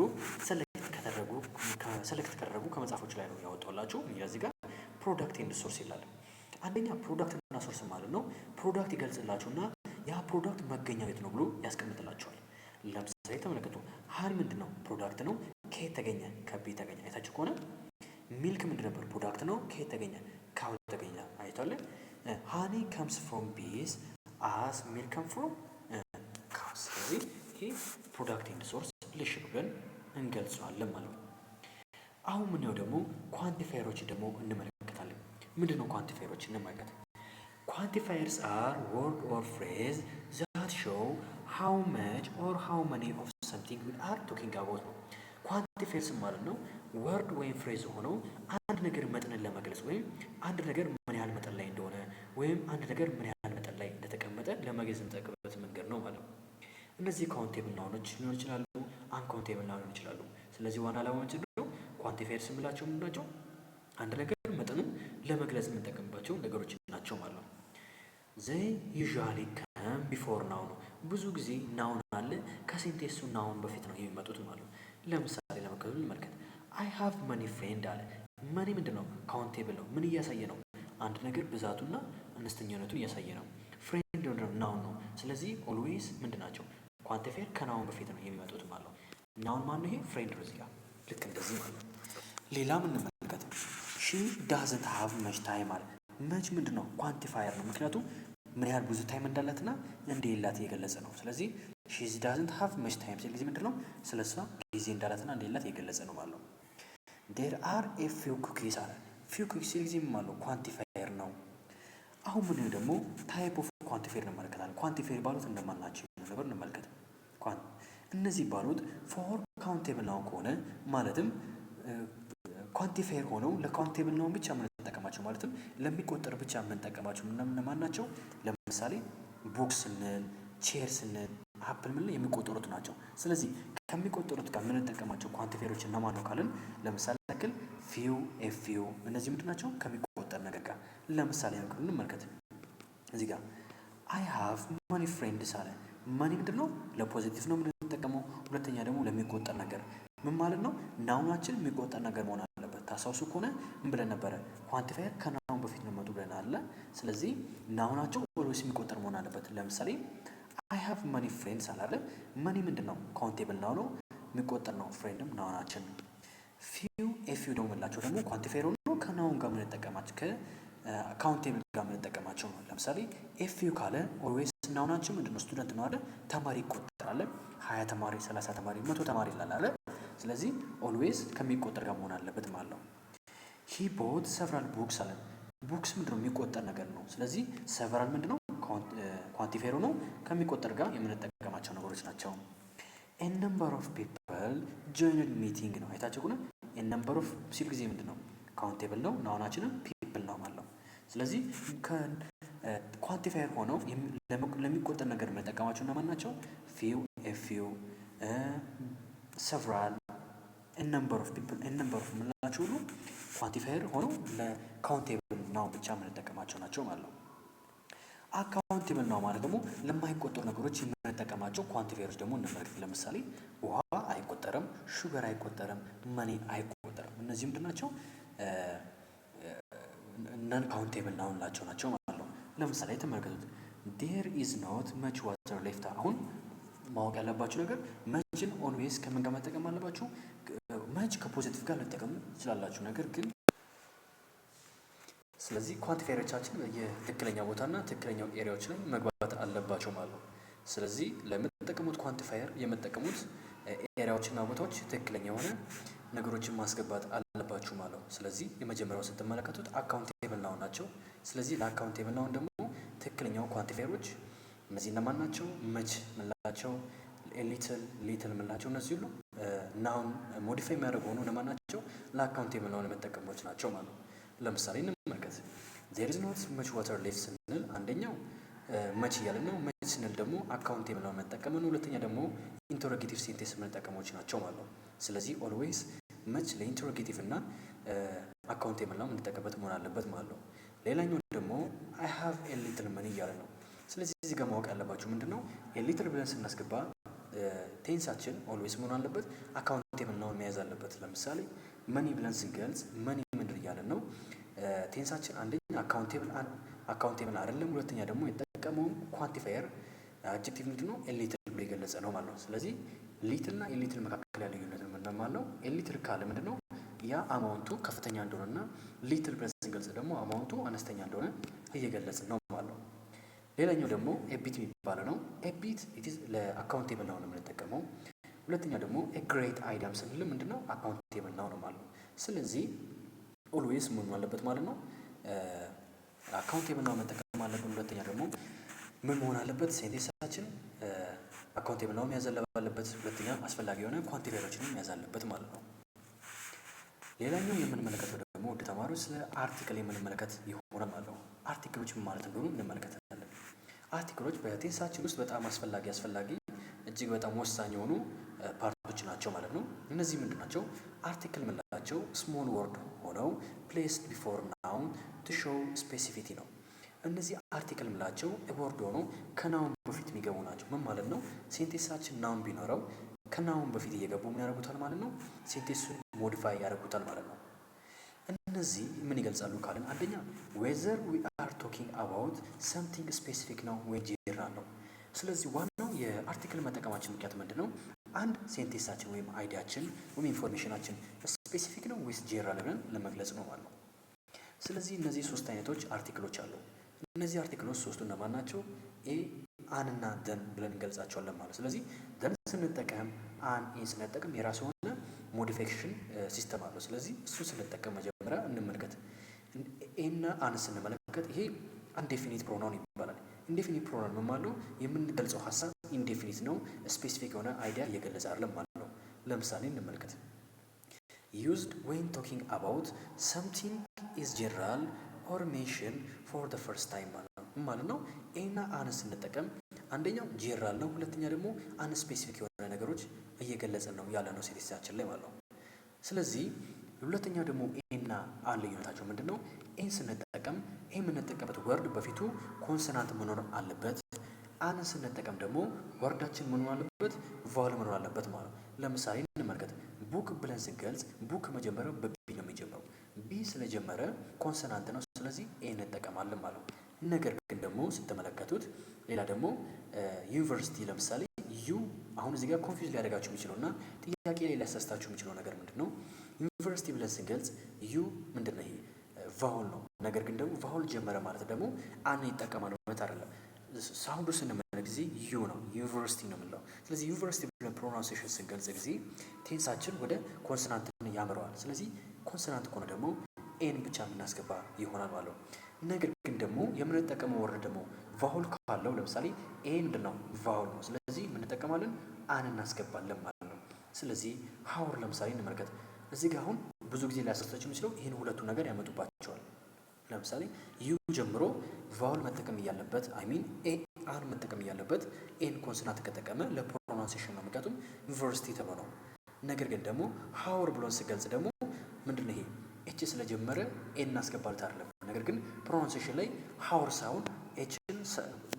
ሰሌክት ከተደረጉ ከመጽሐፎች ላይ ነው ያወጣሁላችሁ። እዚህ ጋር ፕሮዳክት ኤንድ ሶርስ ይላል። አንደኛ ፕሮዳክት እና ሶርስ ማለት ነው። ፕሮዳክት ይገልጽላችሁና ያ ፕሮዳክት መገኛው የት ነው ብሎ ያስቀምጥላችኋል። ለምሳሌ ተመልከቱ። ሀኒ ምንድን ነው? ፕሮዳክት ነው። ከየት ተገኘ? ከቤት ተገኘ። አይታችሁ ከሆነ ሚልክ ምንድን ነበር? ፕሮዳክት ነው። ከየት ተገኘ? ካው ተገኘ። አይታለ ሃኒ ከምስ ፍሮም ቢስ አስ ሚልክ ከም ፍሮም ካው። ስለዚህ ይሄ ፕሮዳክት ኤንድ ሶርስ ሪሌሽንሽፕ ብለን እንገልጸዋለን ማለት ነው። አሁን ምንየው ደግሞ ኳንቲፋየሮች ደግሞ እንመለከታለን። ምንድን ነው ኳንቲፋየሮች? እንመለከት። ኳንቲፋየርስ አር ወርድ ኦር ፍሬዝ ዛት ሾው ሃው መች ኦር ሃው መኒ ኦፍ ሰምቲንግ ዊ አር ቶኪንግ አባውት ነው። ኳንቲፋየርስ ማለት ነው ወርድ ወይም ፍሬዝ ሆነው አንድ ነገር መጠንን ለመግለጽ ወይም አንድ ነገር ምን ያህል መጠን ላይ እንደሆነ ወይም አንድ ነገር ምን ያህል መጠን ላይ እንደተቀመጠ ለመግለጽ የምንጠቀምበት መንገድ ነው ማለት ነው። እነዚህ ካውንቴብል ናውኖች ሊሆኑ ይችላሉ፣ አንካውንቴብል ናውን ሊሆኑ ይችላሉ። ስለዚህ ዋና ዓላማው ምንድን ነው? ኳንቲፋየርስ የምላቸው ምንድን ናቸው? አንድ ነገር መጠኑን ለመግለጽ የምንጠቀምባቸው ነገሮች ናቸው ማለት ነው። ዘይ ዩዥዋሊ ከም ቢፎር ናውን ነው። ብዙ ጊዜ ናውን አለ ከሴንቴንሱ ናውን በፊት ነው የሚመጡት ማለት ነው። ለምሳሌ ለመከተል እንመልከት። አይ ሃቭ መኒ ፍሬንድ አለ። መኒ ምንድን ነው? ካውንቴብል ነው። ምን እያሳየ ነው? አንድ ነገር ብዛቱና አነስተኛነቱን እያሳየ ነው። ፍሬንድ ናውን ነው። ስለዚህ ኦልዌይስ ምንድን ናቸው? ኳንቲፋየር ከናውን በፊት ነው የሚመጡት ማለት ነው። ናውን ማን ነው? ይሄ ፍሬንድ ነው። እዚህ ጋር ልክ እንደዚህ ማለት ነው። ሌላ ምን እንመልከት? ሺ ዳዝንት ሃቭ መች ታይም አለ። መች ምንድን ነው? ኳንቲፋየር ነው። ምክንያቱም ምን ያህል ብዙ ታይም እንዳላትና እንደሌላት እየገለጸ ነው። ስለዚህ ሺ ዳዝንት ሃቭ መች ታይም ሲል ጊዜ ምንድን ነው? ስለሷ ጊዜ እንዳላትና እንደሌላት እየገለጸ ነው ማለት ነው። ዴር አር ኤ ፊው ኩኪስ አለ። ፊው ኩኪስ ሲል ጊዜ ምን ማለት ነው? ኳንቲፋየር ነው። አሁን ምን ደግሞ ታይፕ ኦፍ ኳንቲፋየር እንመለከታለን። ኳንቲፋየር ባሉት እንደማን ናቸው ነገር እንመልከት። እነዚህ ባሉት ፎር ካውንቴብል ናውን ከሆነ ማለትም ኳንቲፋየር ሆነው ለካውንቴብል ናውን ብቻ የምንጠቀማቸው ማለትም ለሚቆጠር ብቻ የምንጠቀማቸው እነማን ናቸው? ለምሳሌ ቡክ ስንል፣ ቼር ስንል፣ አፕል ምን የሚቆጠሩት ናቸው። ስለዚህ ከሚቆጠሩት ጋር የምንጠቀማቸው ኳንቲፋየሮች እነማን ነው ካልን ለምሳሌ ያክል ፊው፣ ኤፊው እነዚህ ምንድን ናቸው? ከሚቆጠር ነገር ጋር ለምሳሌ ያክል እንመልከት። እዚህ ጋር አይ ሃቭ ማኒ ፍሬንድስ አለ። ማኒ ምንድን ነው? ለፖዚቲቭ ነው የምንጠቀመው። ሁለተኛ ደግሞ ለሚቆጠር ነገር ምን ማለት ነው? ናውናችን የሚቆጠር ነገር መሆን አለበት። ታስታውሱ ከሆነ ምን ብለን ነበረ? ኳንቲፋየር ከናውን በፊት ነው መጡ ብለን አለ። ስለዚህ ናውናቸው ኦልዌይስ የሚቆጠር መሆን አለበት። ለምሳሌ አይ ሃቭ ማኒ ፍሬንድስ አላለ። ማኒ ምንድን ነው? ካውንቴብል ናው ነው፣ የሚቆጠር ነው። ፍሬንድም ናውናችን ነው። ፊው ኤፊው ደግሞ የምላቸው ደግሞ ኳንቲፋየር ሆኖ ከናውን ጋር የምንጠቀማቸው ከካውንቴብል ጋር የምንጠቀማቸው ነው። ለምሳሌ ኤፊው ካለ ኦልዌይስ ናውናችን ምንድን ነው? ስቱደንት ነው አይደል? ተማሪ ይቆጠራል። 20 ተማሪ፣ 30 ተማሪ፣ 100 ተማሪ ይላል አይደል? ስለዚህ ኦልዌይስ ከሚቆጠር ጋር መሆን አለበት ማለት ነው። ሂ ቦት ሰቨራል ቡክስ አለ። ቡክስ ምንድነው? የሚቆጠር ነገር ነው። ስለዚህ ሰቨራል ምንድነው? ኳንቲፋየር ነው፣ ከሚቆጠር ጋር የምንጠቀማቸው ነገሮች ናቸው። ኤ ነምበር ኦፍ ፒፕል ጆይንድ ሚቲንግ ነው። አይታችሁ ከሆነ ኤ ነምበር ኦፍ ሲል ጊዜ ምንድነው? ካውንቴብል ነው። ናውናችንም ፒፕል ነው ማለት ነው። ስለዚህ ኳንቲፋየር ሆነው ለሚቆጠር ነገር የምንጠቀማቸው እነማን ናቸው? ፊው፣ ኤፊው፣ ሰቨራል፣ ነምበር ኦፍ ፒፕል፣ ነምበር ኦፍ የምንላቸው ሁሉ ኳንቲፋየር ሆነው ለካውንቴብል ናው ብቻ የምንጠቀማቸው ናቸው ማለት ነው። አካውንቴብል ናው ማለት ደግሞ ለማይቆጠሩ ነገሮች የምንጠቀማቸው ኳንቲፋየሮች ደግሞ እንመልከት። ለምሳሌ ውሃ አይቆጠርም፣ ሹገር አይቆጠርም፣ መኒ አይቆጠርም። እነዚህ ምንድን ናቸው? ነን ካውንቴብል ናው ናቸው ማለት ነው። ለምሳሌ ተመልከቱት። ዴር ኢዝ ኖት መች ዋተር ሌፍት። አሁን ማወቅ ያለባችሁ ነገር መችን ኦልዌይስ ከምን ጋር መጠቀም አለባችሁ? መች ከፖዚቲቭ ጋር ልጠቀሙ ትችላላችሁ። ነገር ግን ስለዚህ ኳንቲፋየሮቻችን የትክክለኛ ቦታና ትክክለኛው ኤሪያዎች ላይ መግባት አለባቸው ማለት ነው። ስለዚህ ለምትጠቀሙት ኳንቲፋየር የምትጠቀሙት ኤሪያዎችና ቦታዎች ትክክለኛ የሆነ ነገሮችን ማስገባት አለባችሁ ማለት ነው። ስለዚህ የመጀመሪያው ስትመለከቱት አካውንቴብል ናውን ናቸው። ስለዚህ ለአካውንቴብል ናውን ደግሞ ትክክለኛው ኳንቲፋየሮች እነዚህ እነማን ናቸው? መች ምንላቸው፣ ሊትል ምንላቸው፣ እነዚህ ሁሉ ናውን ሞዲፋይ የሚያደርጉ ሆኖ እነማን ናቸው? ለአካውንቴብል ናውን የመጠቀሞች ናቸው ማለት ነው። ለምሳሌ እንመልከት። ዜር ኢዝ ኖት መች ዋተር ሌፍት ስንል አንደኛው መች እያልን ነው። መች ስንል ደግሞ አካውንቴብል ናውን መጠቀምን፣ ሁለተኛ ደግሞ ኢንተሮጌቲቭ ሴንቴንስ የምንጠቀሞች ናቸው ማለት ነው። ስለዚህ ኦልዌይስ መች ለኢንተሮጌቲቭ እና አካውንቴብል ናውን የምንጠቀምበት መሆን አለበት ማለት ነው። ሌላኛው ደግሞ አይ ሃቭ ኤ ሊትል መኒ እያለ ነው። ስለዚህ እዚህ ጋር ማወቅ ያለባችሁ ምንድን ነው? ኤ ሊትል ብለን ስናስገባ ቴንሳችን ኦልዌይስ መሆን አለበት አካውንቴብል ናውን መያዝ አለበት። ለምሳሌ መኒ ብለን ስንገልጽ መኒ ምንድን እያለን ነው? ቴንሳችን አንደኛ አካውንቴብል አይደለም፣ ሁለተኛ ደግሞ የተጠቀመው ኳንቲፋየር አድጀክቲቭ ምንድን ነው? ኤ ሊትል ብሎ የገለጸ ነው ማለት ነው። ስለዚህ ሊትል እና ኤ ሊትል መካከል ያለ ልዩነት ምንድን ማለት ነው? ኤ ሊትል ካለ ምንድን ነው? ያ አማውንቱ ከፍተኛ እንደሆነና ሊትል ብለን ስንገልጽ ደግሞ አማውንቱ አነስተኛ እንደሆነ እየገለጽን ነው ማለት ነው። ሌላኛው ደግሞ ኤቢት የሚባለው ነው። ኤቢት ለአካውንቴብል ናው ነው የምንጠቀመው። ሁለተኛ ደግሞ ግሬት አይዲያም ስንል ምንድነው? አካውንቴብል ናው ነው ማለት ነው። ስለዚህ ኦልዌይስ ምን አለበት ማለት ነው? አካውንቴብል ናው መጠቀም አለብን። ሁለተኛ ደግሞ ምን መሆን አለበት? ሴንቴንሳችን አካውንቴብል ናው መያዝ አለበት። ሁለተኛ አስፈላጊ የሆነ ኳንቲፋየሮችንም መያዝ አለበት ማለት ነው። ሌላኛው የምንመለከተው ደግሞ ወደ ተማሪዎች ስለ አርቲክል የምንመለከት ይሆናል ማለት ነው። አርቲክሎች ምን ማለት እንደሆኑ እንመለከታለን። አርቲክሎች በቴንሳችን ውስጥ በጣም አስፈላጊ እጅግ በጣም ወሳኝ የሆኑ ፓርቶች ቃላቶች ናቸው ማለት ነው። እነዚህ ምንድን ናቸው? አርቲክል የምንላቸው ስሞል ወርድ ሆነው ፕሌስድ ቢፎር ናውን ቱ ሾው ስፔሲፊቲ ነው። እነዚህ አርቲክል የምንላቸው ወርድ ሆነው ከናውን በፊት የሚገቡ ናቸው። ምን ማለት ነው? ሴንቴንሳችን ናውን ቢኖረው ከናውን በፊት እየገቡ ምን ያደርጉታል ማለት ነው? ሴንቴንሱን ሞዲፋይ ያደርጉታል ማለት ነው። እነዚህ ምን ይገልጻሉ ካልን አንደኛ ዌዘር ዊ አር ቶኪንግ አባውት ሰምቲንግ ስፔሲፊክ ነው ወይ ጄኔራል ነው። ስለዚህ ዋናው የአርቲክል መጠቀማችን ምክንያት ምንድን ነው? አንድ ሴንቴንሳችን ወይም አይዲያችን ወይም ኢንፎርሜሽናችን ስፔሲፊክ ነው ወይስ ጄኔራል ብለን ለመግለጽ ነው ማለት ነው። ስለዚህ እነዚህ ሶስት አይነቶች አርቲክሎች አሉ። እነዚህ አርቲክሎች ሶስቱ እነማን ናቸው? ኤ፣ አን እና ደን ብለን እንገልጻቸዋለን ማለት። ስለዚህ ደን ስንጠቀም አን፣ ኤን ስንጠቀም የራሱ የሆነ ሞዲፊኬሽን ሲስተም አለው። ስለዚህ እሱ ስንጠቀም መጀመሪያ እንመልከት። ኤና አን ስንመለከት ይሄ አንዴፊኒት ፕሮናውን ይባላል። ኢንዴፊኒት ፕሮናውን ምን ማለት ነው? የምንገልጸው ሀሳብ ኢንዴፊኒት ነው፣ ስፔሲፊክ የሆነ አይዲያ እየገለጸ አይደለም ማለት ነው። ለምሳሌ እንመልከት። used when talking about something is general or mentioned for the first time ማለት ነው። ኤና አን ስንጠቀም አንደኛው ጄኔራል ነው፣ ሁለተኛ ደግሞ አን ስፔሲፊክ የሆነ ነገሮች እየገለጸ ነው ያለ ነው ሴንቴንሳችን ላይ ማለት ነው። ስለዚህ ሁለተኛ ደግሞ ኤና አን ልዩነታቸው ምንድን ነው? ኤን ስንጠቀም ኤ የምንጠቀምበት ወርድ በፊቱ ኮንሶናንት መኖር አለበት። አን ስንጠቀም ደግሞ ወርዳችን መኖር አለበት፣ ቫወል መኖር አለበት ማለት ነው። ለምሳሌ እንመልከት። ቡክ ብለን ስንገልጽ ቡክ መጀመሪያው በቢ ነው የሚጀምረው። ቢ ስለጀመረ ኮንሶናንት ነው፣ ስለዚህ ኤ እንጠቀማለን ማለት ነው። ነገር ግን ደግሞ ስትመለከቱት ሌላ ደግሞ ዩኒቨርሲቲ ለምሳሌ ዩ አሁን እዚህ ጋር ኮንፊውዝ ሊያደርጋችሁ የሚችለው እና ጥያቄ ላይ ሊያሳስታችሁ የሚችለው ነገር ምንድን ነው? ዩኒቨርሲቲ ብለን ስንገልጽ ዩ ምንድን ነው? ይሄ ቫውል ነው። ነገር ግን ደግሞ ቫውል ጀመረ ማለት ደግሞ አን ይጠቀማል ማለት አይደለም። ሳውንዱ ስንመለከት ጊዜ ዩ ነው፣ ዩኒቨርሲቲ ነው የምንለው። ስለዚህ ዩኒቨርሲቲ ብለን ፕሮናንሴሽን ስንገልጽ ጊዜ ቴንሳችን ወደ ኮንሶናንት ያምረዋል። ስለዚህ ኮንሶናንት ከሆነ ደግሞ ኤን ብቻ የምናስገባ ይሆናል ማለት ነው። ነገር ግን ደግሞ የምንጠቀመው ወርድ ደግሞ ቫውል ካለው ለምሳሌ ኤ ምንድን ነው? ቫውል ነው። ስለዚህ የምንጠቀማለን አን እናስገባለን ማለት ነው። ስለዚህ ሀውር ለምሳሌ እንመልከት። እዚህ ጋር አሁን ብዙ ጊዜ ሊያሳስታችሁ የሚችለው ይህን ሁለቱ ነገር ያመጡባቸዋል። ለምሳሌ ዩ ጀምሮ ቫውል መጠቀም እያለበት አይሚን ኤ አን መጠቀም እያለበት ኤን ኮንሶናንት ከጠቀመ ለፕሮናንሴሽን ነው፣ ምክንያቱም ዩኒቨርሲቲ ተብሎ ነው። ነገር ግን ደግሞ ሀውር ብሎን ስገልጽ ደግሞ ምንድን ነው? ይሄ ኤች ስለጀመረ ኤን እናስገባለት አይደለም። ነገር ግን ፕሮናንሴሽን ላይ ሀውር ሳይሆን ኤችን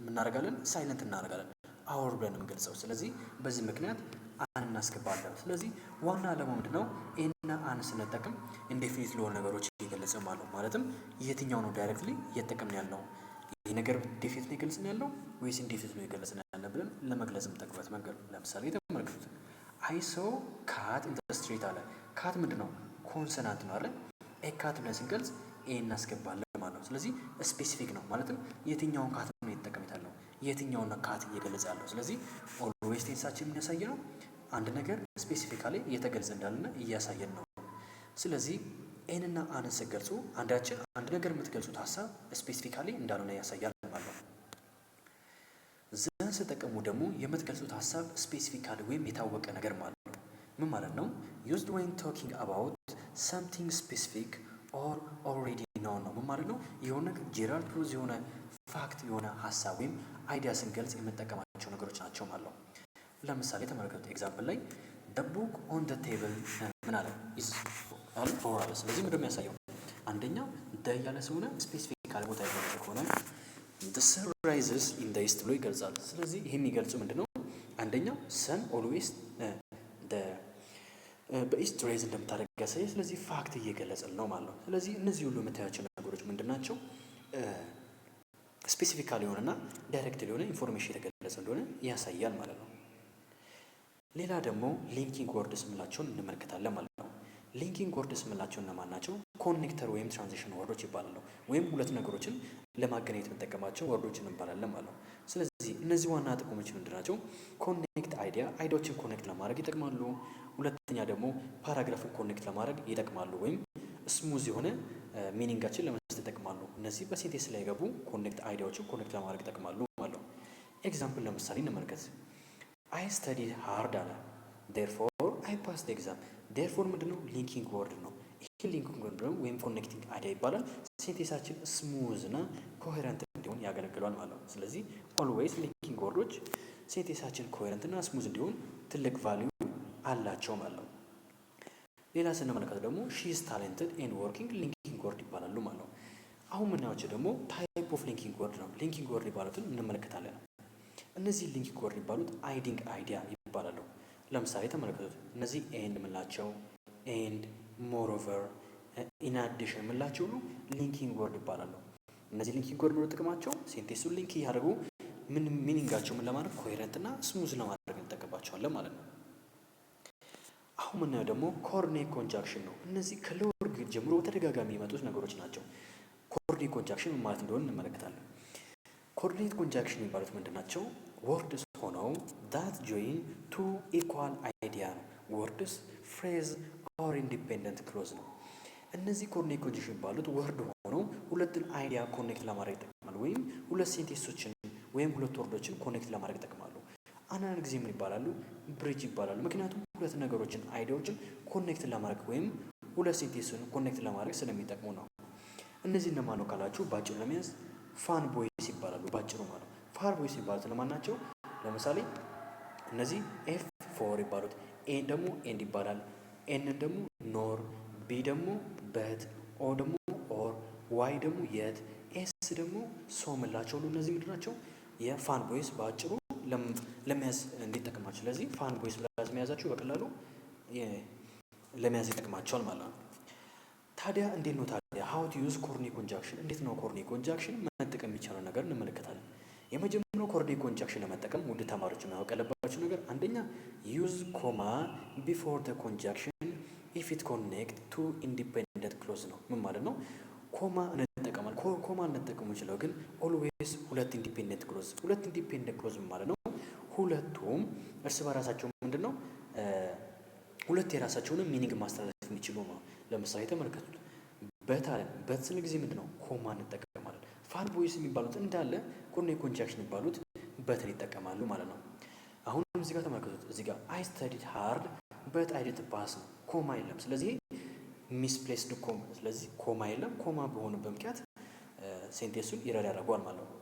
እናደርጋለን፣ ሳይለንት እናደርጋለን፣ ሀውር ብለን የምንገልጸው። ስለዚህ በዚህ ምክንያት አን እናስገባለን። ስለዚህ ዋና ዓላማው ምንድን ነው? ኤና አን ስንጠቅም ኢንዴፊኒት ለሆኑ ነገሮች እየገለጸ ማለት ማለትም የትኛው ነው ዳይሬክትሊ እየተጠቀምን ያለው ይህ ነገር ዴፊኒት ነው የገለጽን ያለው ወይስ ኢንዴፊኒት ነው የገለጽን ያለ ብለን ለመግለጽ የምንጠቅምበት መንገድ። ለምሳሌ የተመለከቱት አይ ሶ ካት ኢን ዘ ስትሪት አለ። ካት ምንድን ነው? ኮንሶናንት ነው አይደል? ኤ ካት ብለን ስንገልጽ ኤ እናስገባለን ማለት ነው። ስለዚህ ስፔሲፊክ ነው ማለትም የትኛውን ካት ነው እየተጠቀምን ያለው የትኛውን ካት እየገለጸ ያለው። ስለዚህ ኦልዌይስ ቴንሳችን የሚያሳይ ነው አንድ ነገር ስፔሲፊካሊ እየተገለጸ እንዳለና እያሳየን ነው። ስለዚህ ኤንና አንን ስትገልጹ አንድ ነገር የምትገልጹት ሀሳብ ስፔሲፊካሊ እንዳልሆነ ያሳያል ማለት ነው። ዘን ስትጠቀሙ ደግሞ የምትገልጹት ሀሳብ ስፔሲፊካሊ ወይም የታወቀ ነገር ማለት ነው። ምን ማለት ነው? used when talking about something specific or already known ነው። ምን ማለት ነው? የሆነ ጄነራል ትሩዝ የሆነ ፋክት የሆነ ሀሳብ ወይም አይዲያ ስንገልጽ የምንጠቀማቸው ነገሮች ናቸው ማለት ነው። ለምሳሌ ተመልከቱ። ኤግዛምፕል ላይ the book on the table ምን አለ? አለ ፎር አለ። ስለዚህ ምንድን ነው የሚያሳየው? አንደኛ ደ ያለ ስለሆነ ስፔሲፊካሊ ቦታ የገለጸ ከሆነ the sun rises in the east ብሎ ይገልጻል። ስለዚህ ይሄ የሚገልጹ ምንድን ነው? አንደኛው ሰን ኦልዌይስ በኢስት ሬዝ እንደምታደርግ ያሳያል። ስለዚህ ፋክት እየገለጸን ነው ማለት ነው። ስለዚህ እነዚህ ሁሉ የምታያቸው ነገሮች ምንድን ናቸው? ስፔሲፊካሊ የሆነና ዳይሬክት የሆነ ኢንፎርሜሽን የተገለጸ እንደሆነ ያሳያል ማለት ነው። ሌላ ደግሞ ሊንኪንግ ወርድስ የምላቸውን እንመለከታለን ማለት ነው። ሊንኪንግ ወርድስ የምላቸው እነማን ናቸው? ኮኔክተር ወይም ትራንዚሽን ወርዶች ይባላሉ። ወይም ሁለት ነገሮችን ለማገናኘት የምንጠቀማቸው ወርዶች እንባላለን ማለት ነው። ስለዚህ እነዚህ ዋና ጥቅሞች ምንድን ናቸው? ኮኔክት አይዲያዎችን ኮኔክት ለማድረግ ይጠቅማሉ። ሁለተኛ ደግሞ ፓራግራፍን ኮኔክት ለማድረግ ይጠቅማሉ። ወይም ስሙዝ የሆነ ሚኒንጋችን ለመስጠት ይጠቅማሉ። እነዚህ በሴንቴንስ ላይ የገቡ ኮኔክት አይዲያዎችን ኮኔክት ለማድረግ ይጠቅማሉ ማለት ነው። ኤግዛምፕል ለምሳሌ እንመልከት። አይ ስተዲድ ሃርድ አለ ዴርፎር አይ ፓስድ ኤግዛም። ዴርፎር ምንድነው? ሊንኪንግ ወርድ ነው። ይህ ሊንኪንግ ወርድ ነው ወይም ኮኔክቲንግ አይዲያ ይባላል። ሴንቴንሳችን ስሙዝ እና ኮሄረንት እንዲሆን ያገለግሏል ማለት ነው። ስለዚህ ኦልዌይስ ሊንኪንግ ወርዶች ሴንቴንሳችን ኮሄረንት እና ስሙዝ እንዲሆን ትልቅ ቫልዩ አላቸው ማለት ነው። ሌላ ስንመለከት ደግሞ ሺ ኢዝ ታለንትድ ኤንድ ወርኪንግ ሊንኪንግ ወርድ ይባላሉ ማለት ነው። አሁን የምናያቸው ደግሞ ታይፕ ኦፍ ሊንኪንግ ወርድ ነው። ሊንኪንግ ወርድ ይባሉትን እንመለከታለን። እነዚህ ሊንኪንግ ወርድ ይባሉት አይዲንግ አይዲያ ይባላሉ። ለምሳሌ ተመለከቱት። እነዚህ ኤንድ የምንላቸው ኤንድ፣ ሞሮቨር፣ ኢንአዲሽን የምንላቸው ሁሉ ሊንኪንግ ወርድ ይባላሉ። እነዚህ ሊንኪንግ ወርድ ነው ጥቅማቸው ሴንቴንሱን ሊንክ እያደረጉ ምን ሚኒንጋቸው ምን ለማድረግ ኮሄረንት እና ስሙዝ ለማድረግ እንጠቀምባቸዋለን ማለት ነው። አሁን የምናየው ደግሞ ኮርኔት ኮንጃክሽን ነው። እነዚህ ከሎወር ግድ ጀምሮ በተደጋጋሚ የመጡት ነገሮች ናቸው። ኮርኔት ኮንጃክሽን ምን ማለት እንደሆነ እንመለከታለን። ኮርኔት ኮንጃክሽን የሚባሉት ምንድን ናቸው? ወርድስ ሆነው ዳት ጆይን ቱ ኢኳል አይዲያ ነው። ወርድስ፣ ፍሬዝ ኦር ኢንዲፔንደንት ክሎዝ ነው። እነዚህ ኮርኔት ኮንጃክሽን የሚባሉት ወርድ ሆነው ሁለትን አይዲያ ኮኔክት ለማድረግ ይጠቅማሉ። ወይም ሁለት ሴንቴንሶችን ወይም ሁለት ወርዶችን ኮኔክት ለማድረግ ይጠቅማሉ። አንዳንድ ጊዜ ምን ይባላሉ? ብሪጅ ይባላሉ። ምክንያቱም ሁለት ነገሮችን አይዲያዎችን ኮኔክት ለማድረግ ወይም ሁለት ሴንቴንስን ኮኔክት ለማድረግ ስለሚጠቅሙ ነው። እነዚህ እነማን ነው ካላችሁ ባጭሩ ለመያዝ ፋን ቦይስ ይባላሉ። ባጭሩ ማለት ፋን ቦይስ ይባሉት ለማን ናቸው? ለምሳሌ እነዚህ ኤፍ ፎር ይባሉት፣ ኤ ደግሞ ኤንድ ይባላል፣ ኤን ደግሞ ኖር፣ ቢ ደግሞ በት፣ ኦ ደግሞ ኦር፣ ዋይ ደግሞ የት፣ ኤስ ደግሞ ሶ ምላቸው ሁሉ እነዚህ ምንድን ናቸው? የፋን ቦይስ በአጭሩ ለመያዝ እንዲጠቅማቸው። ስለዚህ ፋን ቦይስ ብላዝ መያዛችሁ በቀላሉ ለመያዝ ይጠቅማቸዋል ማለት ነው። ታዲያ እንዴት ነው ታዲያ ሀው ቱ ዩዝ ኮርኔት ኮንጃክሽን? እንዴት ነው ኮርኔት ኮንጃክሽን መጠቀም የሚቻለው ነገር እንመለከታለን። የመጀመሪያው ኮርኔት ኮንጃክሽን ለመጠቀም ውድ ተማሪዎች ማወቅ ያለባቸው ነገር አንደኛ ዩዝ ኮማ ቢፎር ደ ኮንጃክሽን ኢፍ ኢት ኮኔክት ቱ ኢንዲፔንደንት ክሎዝ ነው። ምን ማለት ነው? ኮማ እንጠቀማል። ኮማ እንጠቀሙ ይችላል ግን ኦልዌይስ ሁለት ኢንዲፔንደንት ክሎዝ። ሁለት ኢንዲፔንደንት ክሎዝ ማለት ነው ሁለቱም እርስ በራሳቸው ምንድን ነው ሁለት የራሳቸውን ሚኒንግ ማስተላለፍ የሚችሉ ነው። ለምሳሌ ተመልከቱት። በት አለን። በት ስንል ጊዜ ምንድን ነው ኮማ እንጠቀማለን። ፋን ቦይስ የሚባሉት እንዳለ ኮርኔት ኮንጃክሽን የሚባሉት በትን ይጠቀማሉ ማለት ነው። አሁንም እዚህ ጋር ተመልከቱት። እዚህ ጋር አይ ስተዲድ ሃርድ በት አይ ዲድንት ፓስ ነው። ኮማ የለም። ስለዚህ ሚስፕሌስድ ኮማ፣ ስለዚህ ኮማ የለም። ኮማ በሆነበት ምክንያት ሴንቴንሱን ይረዳ ያደርገዋል ማለት ነው።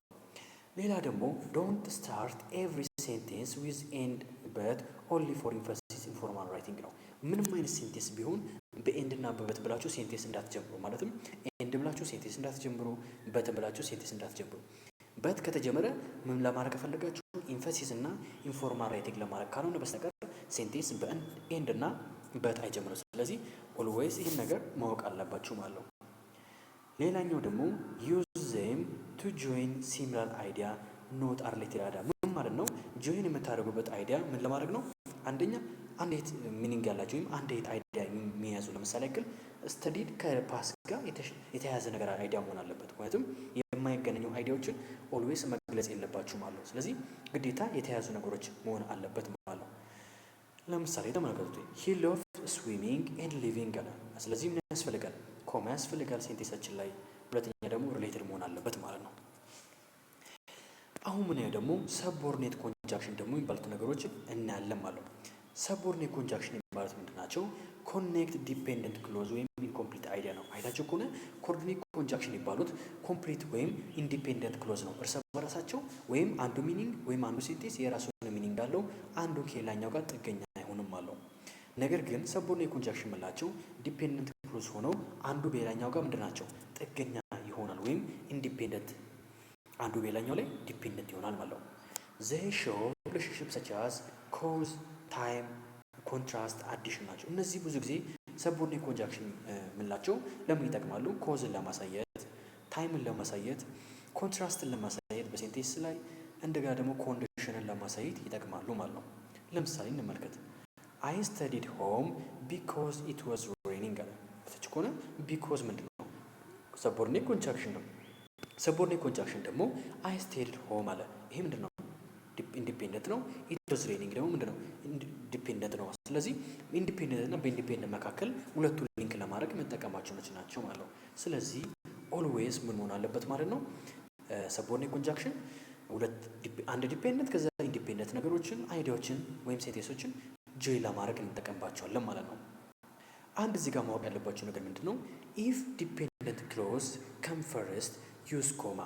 ሌላ ደግሞ ዶንት ስታርት ኤቭሪ ሴንቴንስ ዊዝ ኤንድ በት ኦንሊ ፎር ኢንፈሲስ ኢንፎርማል ራይቲንግ ነው። ምንም አይነት ሴንቴንስ ቢሆን በኤንድ እና በበት ብላችሁ ሴንቴንስ እንዳትጀምሩ። ማለትም ኤንድ ብላችሁ ሴንቴንስ እንዳትጀምሩ፣ በት ብላችሁ ሴንቴንስ እንዳትጀምሩ። በት ከተጀመረ ምን ለማድረግ ከፈለጋችሁ ኢንፈሲስ እና ኢንፎርማል ራይቲንግ ለማድረግ ካልሆነ በስተቀር ሴንቴንስ በኤንድ እና በት አይጀምሩ። ስለዚህ ኦልዌይስ ይህን ነገር ማወቅ አለባችሁ ማለት ነው። ሌላኛው ደግሞ ዩዝ ዜም ቱ ጆይን ሲሚላር አይዲያ ኖት አር ሪሌትድ አይዲያ። ምን ማለት ነው? ጆይን የምታደርጉበት አይዲያ ምን ለማድረግ ነው? አንደኛ አንድ አይነት ሚኒንግ ያላቸው ወይም አንድ አይነት አይዲያ የሚያዙ። ለምሳሌ ያክል ስተዲድ ከፓስ ጋር የተያያዘ ነገር አይዲያ መሆን አለበት። ምክንያቱም የማይገናኙ አይዲያዎችን ኦልዌይስ መግለጽ የለባችሁ ማለት ነው። ስለዚህ ግዴታ የተያያዙ ነገሮች መሆን አለበት ማለት ነው። ለምሳሌ ተመልከቱት። ሂ ሎቭ ስዊሚንግ ኤንድ ሊቪንግ አለ። ስለዚህ ምን ያስፈልጋል? ኮማ ያስፈልጋል ሴንቴንሳችን ላይ። ሁለተኛ ደግሞ ሪሌትድ መሆን አለበት ማለት ነው። አሁን ምን ደግሞ ሰብኦርዲኔት ኮንጃክሽን ደግሞ የሚባሉት ነገሮችን እናያለን ማለት ነው። ሰብኦርዲኔት ኮንጃክሽን የሚባሉት ምንድን ናቸው? ኮኔክት ዲፔንደንት ክሎዝ ወይም ኢንኮምፕሊት አይዲያ ነው። አይታችሁ ከሆነ ኮኦርዲኔት ኮንጃክሽን የሚባሉት ኮምፕሊት ወይም ኢንዲፔንደንት ክሎዝ ነው። እርስ በራሳቸው ወይም አንዱ ሚኒንግ ወይም አንዱ ሴንቴንስ የራሱ ሚኒንግ አለው፣ አንዱ ከሌላኛው ጋር ጥገኛ አይሆንም አለው። ነገር ግን ሰብኦርዲኔት ኮንጃክሽን የምላቸው ዲፔንደንት ክሎዝ ሆነው አንዱ በሌላኛው ጋር ምንድን ናቸው? ጥገኛ ይሆናል ወይም ኢንዲፔንደንት፣ አንዱ በሌላኛው ላይ ዲፔንደንት ይሆናል ማለት ነው። ዘይ ሾው ሪሌሽንሺፕ ሰች አዝ ኮዝ፣ ታይም፣ ኮንትራስት፣ አዲሽን ናቸው። እነዚህ ብዙ ጊዜ ሰብኦርዲኔት ኮንጃክሽን የምንላቸው ለምን ይጠቅማሉ? ኮዝን ለማሳየት፣ ታይምን ለማሳየት፣ ኮንትራስትን ለማሳየት በሴንቴንስ ላይ እንደገና ደግሞ ኮንዲሽንን ለማሳየት ይጠቅማሉ ማለት ነው። ለምሳሌ እንመልከት። አይ ስተዲድ ሆም ቢኮዝ ኢት ዋዝ ሬኒንግ አለ። በተች ከሆነ ቢኮዝ ምንድን ነው? ሰብኦርዲኔት ኮንጃክሽን ነው። ሰብኦርዲኔት ኮንጃክሽን ደግሞ አይ ስተዲድ ሆም አለ። ይሄ ምንድን ነው? ኢንዲፔንደንት ነው። ኢት ዋዝ ሬኒንግ ደግሞ ምንድን ነው? ዲፔንደንት ነው። ስለዚህ ኢንዲፔንደንት እና በኢንዲፔንደንት መካከል ሁለቱን ሊንክ ለማድረግ የምንጠቀማቸው ናቸው ማለት ነው። ስለዚህ ኦልዌይስ ምን መሆን አለበት ማለት ነው? ሰብኦርዲኔት ኮንጃክሽን አንድ ዲፔንደንት ከዛ ኢንዲፔንደንት ነገሮችን አይዲያዎችን ወይም ሴንቴንሶችን ጆይን ለማድረግ እንጠቀምባቸዋለን ማለት ነው። አንድ እዚህ ጋር ማወቅ ያለባቸው ነገር ምንድን ነው? ኢፍ ዲፔንደንት ክሎዝ ከም ፈርስት ዩዝ ኮማ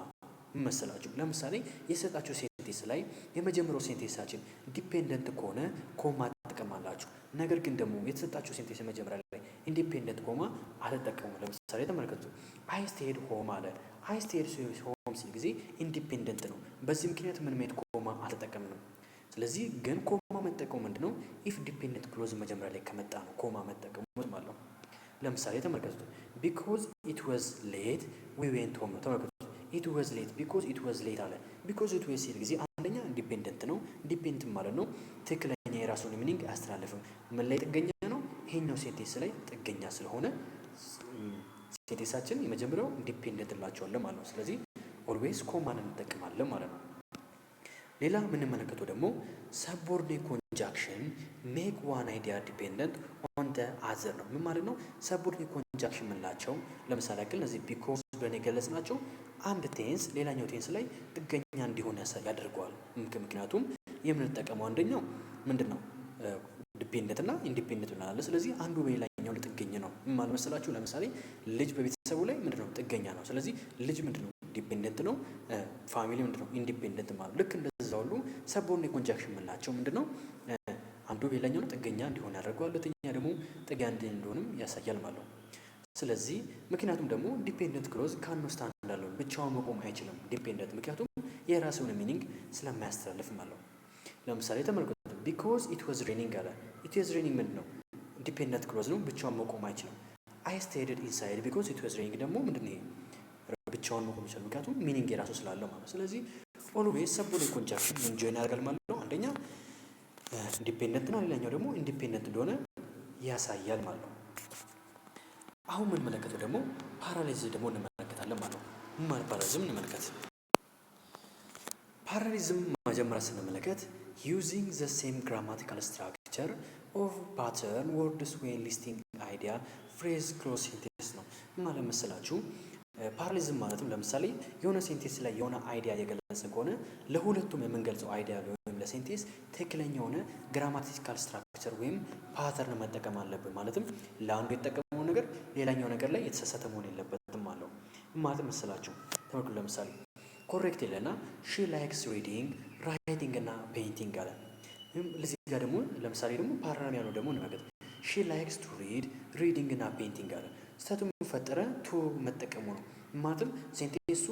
መሰላችሁ። ለምሳሌ የሰጣቸው ሴንቴንስ ላይ የመጀመሪያው ሴንቴንሳችን ዲፔንደንት ከሆነ ኮማ ትጠቀማላችሁ። ነገር ግን ደግሞ የተሰጣችሁ ሴንቴንስ መጀመሪያ ላይ ኢንዲፔንደንት ኮማ አልተጠቀሙም። ለምሳሌ ተመልከቱ። አይ ስቴይድ ሆም አለ። አይ ስቴይድ ሆም ሲል ጊዜ ኢንዲፔንደንት ነው። በዚህ ምክንያት ምን ሜት ኮማ አልተጠቀምንም። ስለዚህ ግን ኮማ መጠቀሙ ምንድነው? ኢፍ ዲፔንደንት ክሎዝ መጀመሪያ ላይ ከመጣ ነው ኮማ መጠቀሙ ማለት ነው። ለምሳሌ ተመልከቱ። ቢኮዝ ኢት ዋዝ ሌት ዊ ዌንት ሆም ነው። ተመልከቱ። ኢት ዋዝ ሌት ቢኮዝ ኢት ዋዝ ሌት አለ። ቢኮዝ ኢት ዋዝ ሲል ጊዜ አንደኛ ዲፔንደንት ነው። ዲፔንደንት ማለት ነው ትክክለኛ የራሱን ሚኒንግ አያስተላልፍም። ምን ላይ ጥገኛ ነው? ይሄኛው ሴንቴንስ ላይ ጥገኛ ስለሆነ ሴንቴንሳችን የመጀመሪያው ዲፔንደንት እንላቸዋለን ማለት ነው። ስለዚህ ኦልዌይስ ኮማን እንጠቀማለን ማለት ነው። ሌላ የምንመለከተው ደግሞ ሰቦርዲኔት ኮንጃክሽን ሜክ ዋን አይዲያ ዲፔንደንት ኦን ደ አዘር ነው። ምን ማለት ነው? ሰቦርዲኔት ኮንጃክሽን የምንላቸው ለምሳሌ ያክል እነዚህ ቢኮዝ ብለን የገለጽናቸው አንድ ቴንስ ሌላኛው ቴንስ ላይ ጥገኛ እንዲሆን ያደርገዋል። ምክንያቱም የምንጠቀመው አንደኛው ምንድን ነው? ዲፔንደንት እና ኢንዲፔንደንት ብለናል። ስለዚህ አንዱ በሌላኛው ላይ ጥገኛ ነው። ምን ማለት መሰላችሁ? ለምሳሌ ልጅ በቤተሰቡ ላይ ምንድን ነው? ጥገኛ ነው። ስለዚህ ልጅ ምንድን ነው? ዲፔንደንት ነው። ፋሚሊ ምንድን ነው? ኢንዲፔንደንት ማለት ልክ እንደዛ ሁሉ ሰቦርዲኔት ኮንጃክሽን የምንላቸው ምንድን ነው? አንዱ በሌላኛው ላይ ጥገኛ እንዲሆን ያደርገዋል። ሁለተኛ ደግሞ ጥገኛ እንደሆንም ያሳያል ማለት ነው። ስለዚህ ምክንያቱም ደግሞ ዲፔንደንት ክሎዝ ካኖ ስታንድ እንዳለው ብቻውን መቆም አይችልም። ዲፔንደንት ምክንያቱም የራሱን ሚኒንግ ስለማያስተላልፍ ማለት ነው። ለምሳሌ ተመልከቱ። ቢኮዝ ኢት ዋዝ ሬኒንግ አለ። ኢት ዋዝ ሬኒንግ ምንድን ነው? ዲፔንደንት ክሎዝ ነው። ብቻውን መቆም አይችልም። አይ ስቴይድ ኢንሳይድ ቢኮዝ ኢት ዋዝ ሬኒንግ ደግሞ ምንድን ነው? ብቻውን መቆም ይችላል። ምክንያቱም ሚኒንግ የራሱ ስላለው ማለት ነው። ስለዚህ ኦልዌይስ ሰቦርዲኔት ኮንጃክሽን ምን ጆይን ያደርጋል ማለት ነው? አንደኛ ዲፔንደንት ነው፣ ሌላኛው ደግሞ ኢንዲፔንደንት እንደሆነ ያሳያል ማለት ነው። አሁን የምንመለከተው ደግሞ ፓራሌሊዝም ደግሞ እንመለከታለን ማለት ነው። ምን ማለት ፓራሌሊዝም እንመለከት። ፓራሌሊዝም መጀመሪያ ስንመለከት ዩዚንግ ዘ ሴም ግራማቲካል ስትራክቸር ኦፍ ፓተርን ወርድስ ዌን ሊስቲንግ አይዲያ ፍሬዝ ክሎዝ ሴንቴንስ ነው። ምን ማለት መሰላችሁ? ፓራሌሊዝም ማለትም ለምሳሌ የሆነ ሴንቴንስ ላይ የሆነ አይዲያ የገለጽን ከሆነ ለሁለቱም የምንገልጸው አይዲያ ወይም ለሴንቴንስ ትክክለኛ የሆነ ግራማቲካል ስትራክቸር ወይም ፓተርን መጠቀም አለብን። ማለትም ለአንዱ የተጠቀመው ነገር ሌላኛው ነገር ላይ የተሳሳተ መሆን የለበትም አለው። ማለት መሰላችሁ? ተመልከቱ። ለምሳሌ ኮሬክት የለና ሺ ላይክስ ሪዲንግ ራይቲንግ እና ፔይንቲንግ አለ። ለዚህ ጋር ደግሞ ለምሳሌ ደግሞ ፓራሌል ያለው ደግሞ እንመለከት። ሺ ላይክስ ቱ ሪድ ሪዲንግ እና ፔይንቲንግ አለ። ስህተቱ የሚፈጠረ ቱ መጠቀሙ ነው። ማለትም ሴንቴንሱ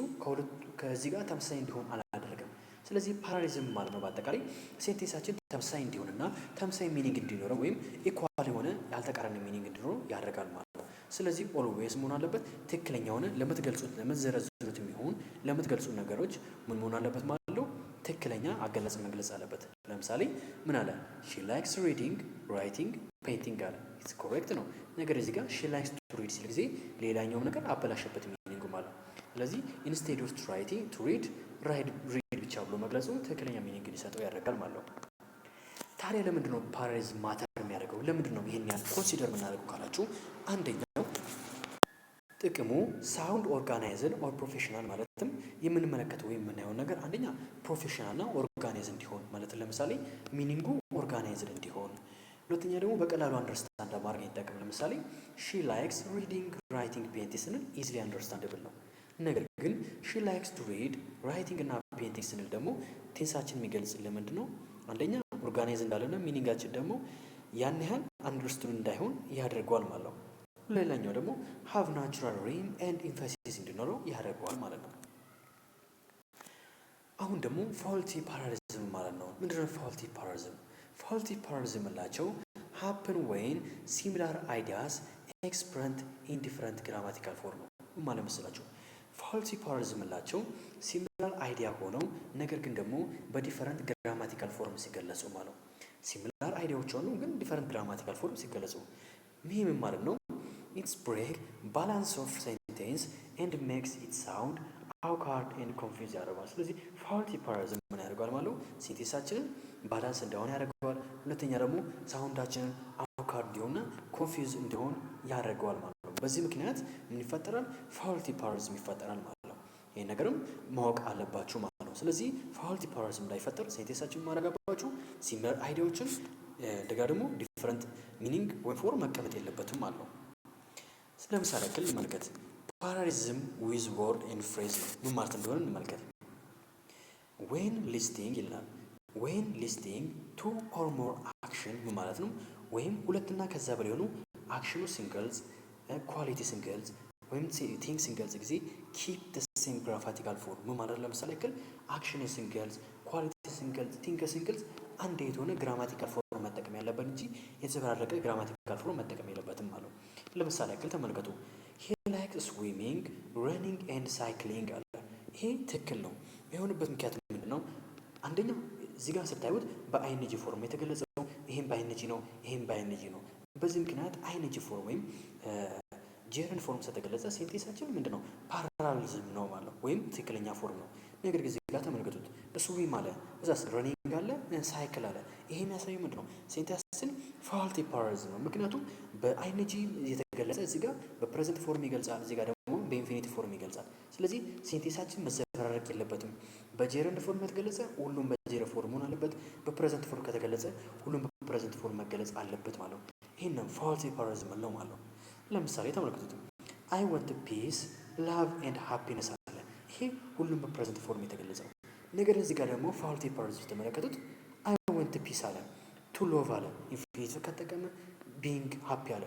ከዚህ ጋር ተመሳሳይ እንዲሆን አላደረገም። ስለዚህ ፓራሌሊዝም ማለት ነው በአጠቃላይ ሴንቴንሳችን ተመሳሳይ እንዲሆንና ተመሳሳይ ሚኒንግ እንዲኖረው ወይም ኢኳል የሆነ ያልተቃረነ ሚኒንግ እንዲኖረው ያደርጋል ማለት ነው። ስለዚህ ኦልዌይስ መሆን አለበት ትክክለኛ የሆነ ለምትገልጹት ለምትዘረዝሩት የሚሆን ለምትገልጹት ነገሮች ምን መሆን አለበት ማለት ነው? ትክክለኛ አገላለጽ መግለጽ አለበት። ለምሳሌ ምን አለ? ሺ ላይክስ ሪዲንግ ራይቲንግ ፔይንቲንግ አለ። ኢትስ ኮሬክት ነው። ነገር እዚህ ጋር ሺ ላይክስ ቱ ሪድ ሲል ጊዜ ሌላኛውም ነገር አበላሸበት ሚኒንግ ማለት ነው። ስለዚህ ኢንስቴድ ኦፍ ራይቲንግ ቱ ሪድ ሪድ ብቻ ብሎ መግለጹ ትክክለኛ ሚኒንግ እንዲሰጠው ያደርጋል ማለት ነው። ታዲያ ለምንድን ነው ፓራሌሊዝም ማተር የሚያደርገው? ለምንድን ነው ይሄን ያህል ኮንሲደር የምናደርገው ካላችሁ፣ አንደኛው ጥቅሙ ሳውንድ ኦርጋናይዝድ ኦር ፕሮፌሽናል ማለትም የምንመለከተው ወይም የምናየው ነገር አንደኛ ፕሮፌሽናልና ኦርጋናይዝድ እንዲሆን ማለት ለምሳሌ ሚኒንጉ ኦርጋናይዝድ እንዲሆን፣ ሁለተኛ ደግሞ በቀላሉ አንደርስታንድ ማድረግ ይጠቅም። ለምሳሌ ሺ ላይክስ ሪዲንግ ራይቲንግ ፔይንቲንግ ስንል ኢዝሊ አንደርስታንደብል ነው። ነገር ግን ሺ ላይክስ ቱ ሪድ ራይቲንግ እና ፔይንቲንግ ስንል ደግሞ ቴንሳችን የሚገልጽልን ምንድን ነው? አንደኛ ኦርጋናይዝ እንዳለና ሚኒንጋችን ደግሞ ያን ያህል አንደርስቱድ እንዳይሆን ያደርገዋል ማለት ነው። ሌላኛው ደግሞ ሃቭ ናቹራል ሪም ኤንድ ኢንፋሲስ እንዲኖረው ያደርገዋል ማለት ነው። አሁን ደግሞ ፋልቲ ፓራሌሊዝም ማለት ነው። ምንድነው ፋልቲ ፓራሌሊዝም? ፋልቲ ፓራሌሊዝም ላቸው ሃፕን ዌን ሲሚላር አይዲያስ ኤክስፕረንት ኢን ዲፈረንት ግራማቲካል ፎርም ነው ማለት መስላችሁ። ፋልቲ ፓራሌሊዝም ላቸው ሲሚላር አይዲያ ሆነው ነገር ግን ደግሞ በዲፈረንት ግራማቲካል ፎርም ሲገለጹ ማለት ነው። ሲሚላር አይዲያዎች ሆነው ግን ዲፈረንት ግራማቲካል ፎርም ሲገለጹ ይህ ምን ማለት ነው? ኢትስ ብሬክ ባላንስ ኦፍ ሴንቴንስ ኤንድ ሜክስ ኢት ሳውንድ አውካርድ ኤንድ ኮንፊውዝ ያደርገዋል። ስለዚህ ፋልቲ ፓራሌሊዝም ምን ያደርገዋል ማለት ነው? ሴንቴንሳችንን ባላንስ እንደሆነ ያደርገዋል። ሁለተኛ ደግሞ ሳውንዳችንን አውካርድ እንዲሆንና ኮንፊውዝ እንዲሆን ያደርገዋል ማለት ነው። በዚህ ምክንያት ምን ይፈጠራል? ፋልቲ ፓራሌሊዝም ይፈጠራል ማለት ነው። ይሄን ነገርም ማወቅ አለባችሁ ማለት ነው። ስለዚህ ፋልቲ ፓራሌሊዝም እንዳይፈጠር ሴንቴንሳችንን ማድረግ አለባችሁ። ሲሚላር አይዲያዎችን ደጋ ደግሞ ዲፈረንት ሚኒንግ ወይ ፎርም መቀመጥ የለበትም ማለት ነው። ስለምሳሌ ያክል እንመልከት። ፓራሌሊዝም ዊዝ ወርድ ኤንድ ፍሬዝ ነው። ምን ማለት እንደሆነ እንመልከት። ዌን ሊስቲንግ ይላል። ዌን ሊስቲንግ ቱ ኦር ሞር አክሽን ማለት ነው። ወይም ሁለትና ከዛ በላይ የሆኑ አክሽኑ ስንገልጽ፣ ኳሊቲ ስንገልጽ ወይም ቲንግ ስንገልጽ ጊዜ ኪፕ ደ ሴም ግራማቲካል ፎርም ማለት ለምሳሌ ያክል አክሽን ስንገልጽ፣ ኳሊቲ ስንገልጽ፣ ቲንግ ስንገልጽ አንድ የሆነ ግራማቲካል ፎርም መጠቀም ያለበት እንጂ የተዘበራረቀ ግራማቲካል ፎርም መጠቀም የለበትም አለው። ለምሳሌ ያክል ተመልከቱ። ሂ ላይክስ ስዊሚንግ ረኒንግ ኤንድ ሳይክሊንግ አለ። ይሄ ትክክል ነው። የሆነበት ምክንያት ምንድን ነው? አንደኛው እዚህ ጋር ስታዩት በአይንጂ ፎርም የተገለጸው ይሄም በአይንጂ ነው፣ ይሄም በአይንጂ ነው። በዚህ ምክንያት አይንጂ ፎርም ወይም ጄረንድ ፎርም ስለተገለጸ ሴንቴንሳችን ምንድን ነው? ፓራሊዝም ነው ማለት ወይም ትክክለኛ ፎርም ነው። ነገር ግን እዚህ ጋር ተመልከቱት። ስዊም አለ፣ እዛስ ረኒንግ አለ፣ ሳይክል አለ። ይሄ የሚያሳየው ምንድን ነው? ሴንቴንሳችን ፋልቲ ፓራሊዝም ነው። ምክንያቱም በአይንጂ የተገለጸ እዚህ ጋር በፕሬዘንት ፎርም ይገልጻል፣ እዚህ ጋር ደግሞ በኢንፊኒቲ ፎርም ይገልጻል። ስለዚህ ሴንቴንሳችን መዘበራረቅ የለበትም። በጄረንድ ፎርም ከተገለጸ ሁሉም በጄረንድ ፎርም መሆን አለበት። በፕሬዘንት ፎርም ከተገለጸ ሁሉም በፕሬዘንት ፎርም መገለጽ አለበት ማለት ነው። ይህንን ፋልቲ ፓራሊዝም ነው ማለት ነው። ለምሳሌ ተመልከቱት። አይ ወንት ፒስ ላቭ ኤንድ ሃፒነስ አለ። ይሄ ሁሉም በፕሬዘንት ፎርም የተገለጸው ነገር። እዚህ ጋር ደግሞ ፋልቲ ፓራሊዝም ተመለከቱት። አይ ወንት ፒስ አለ፣ ቱ ሎቭ አለ፣ ኢንፊኒቲቭ ከተጠቀመ ቢንግ ሃፒ አለ፣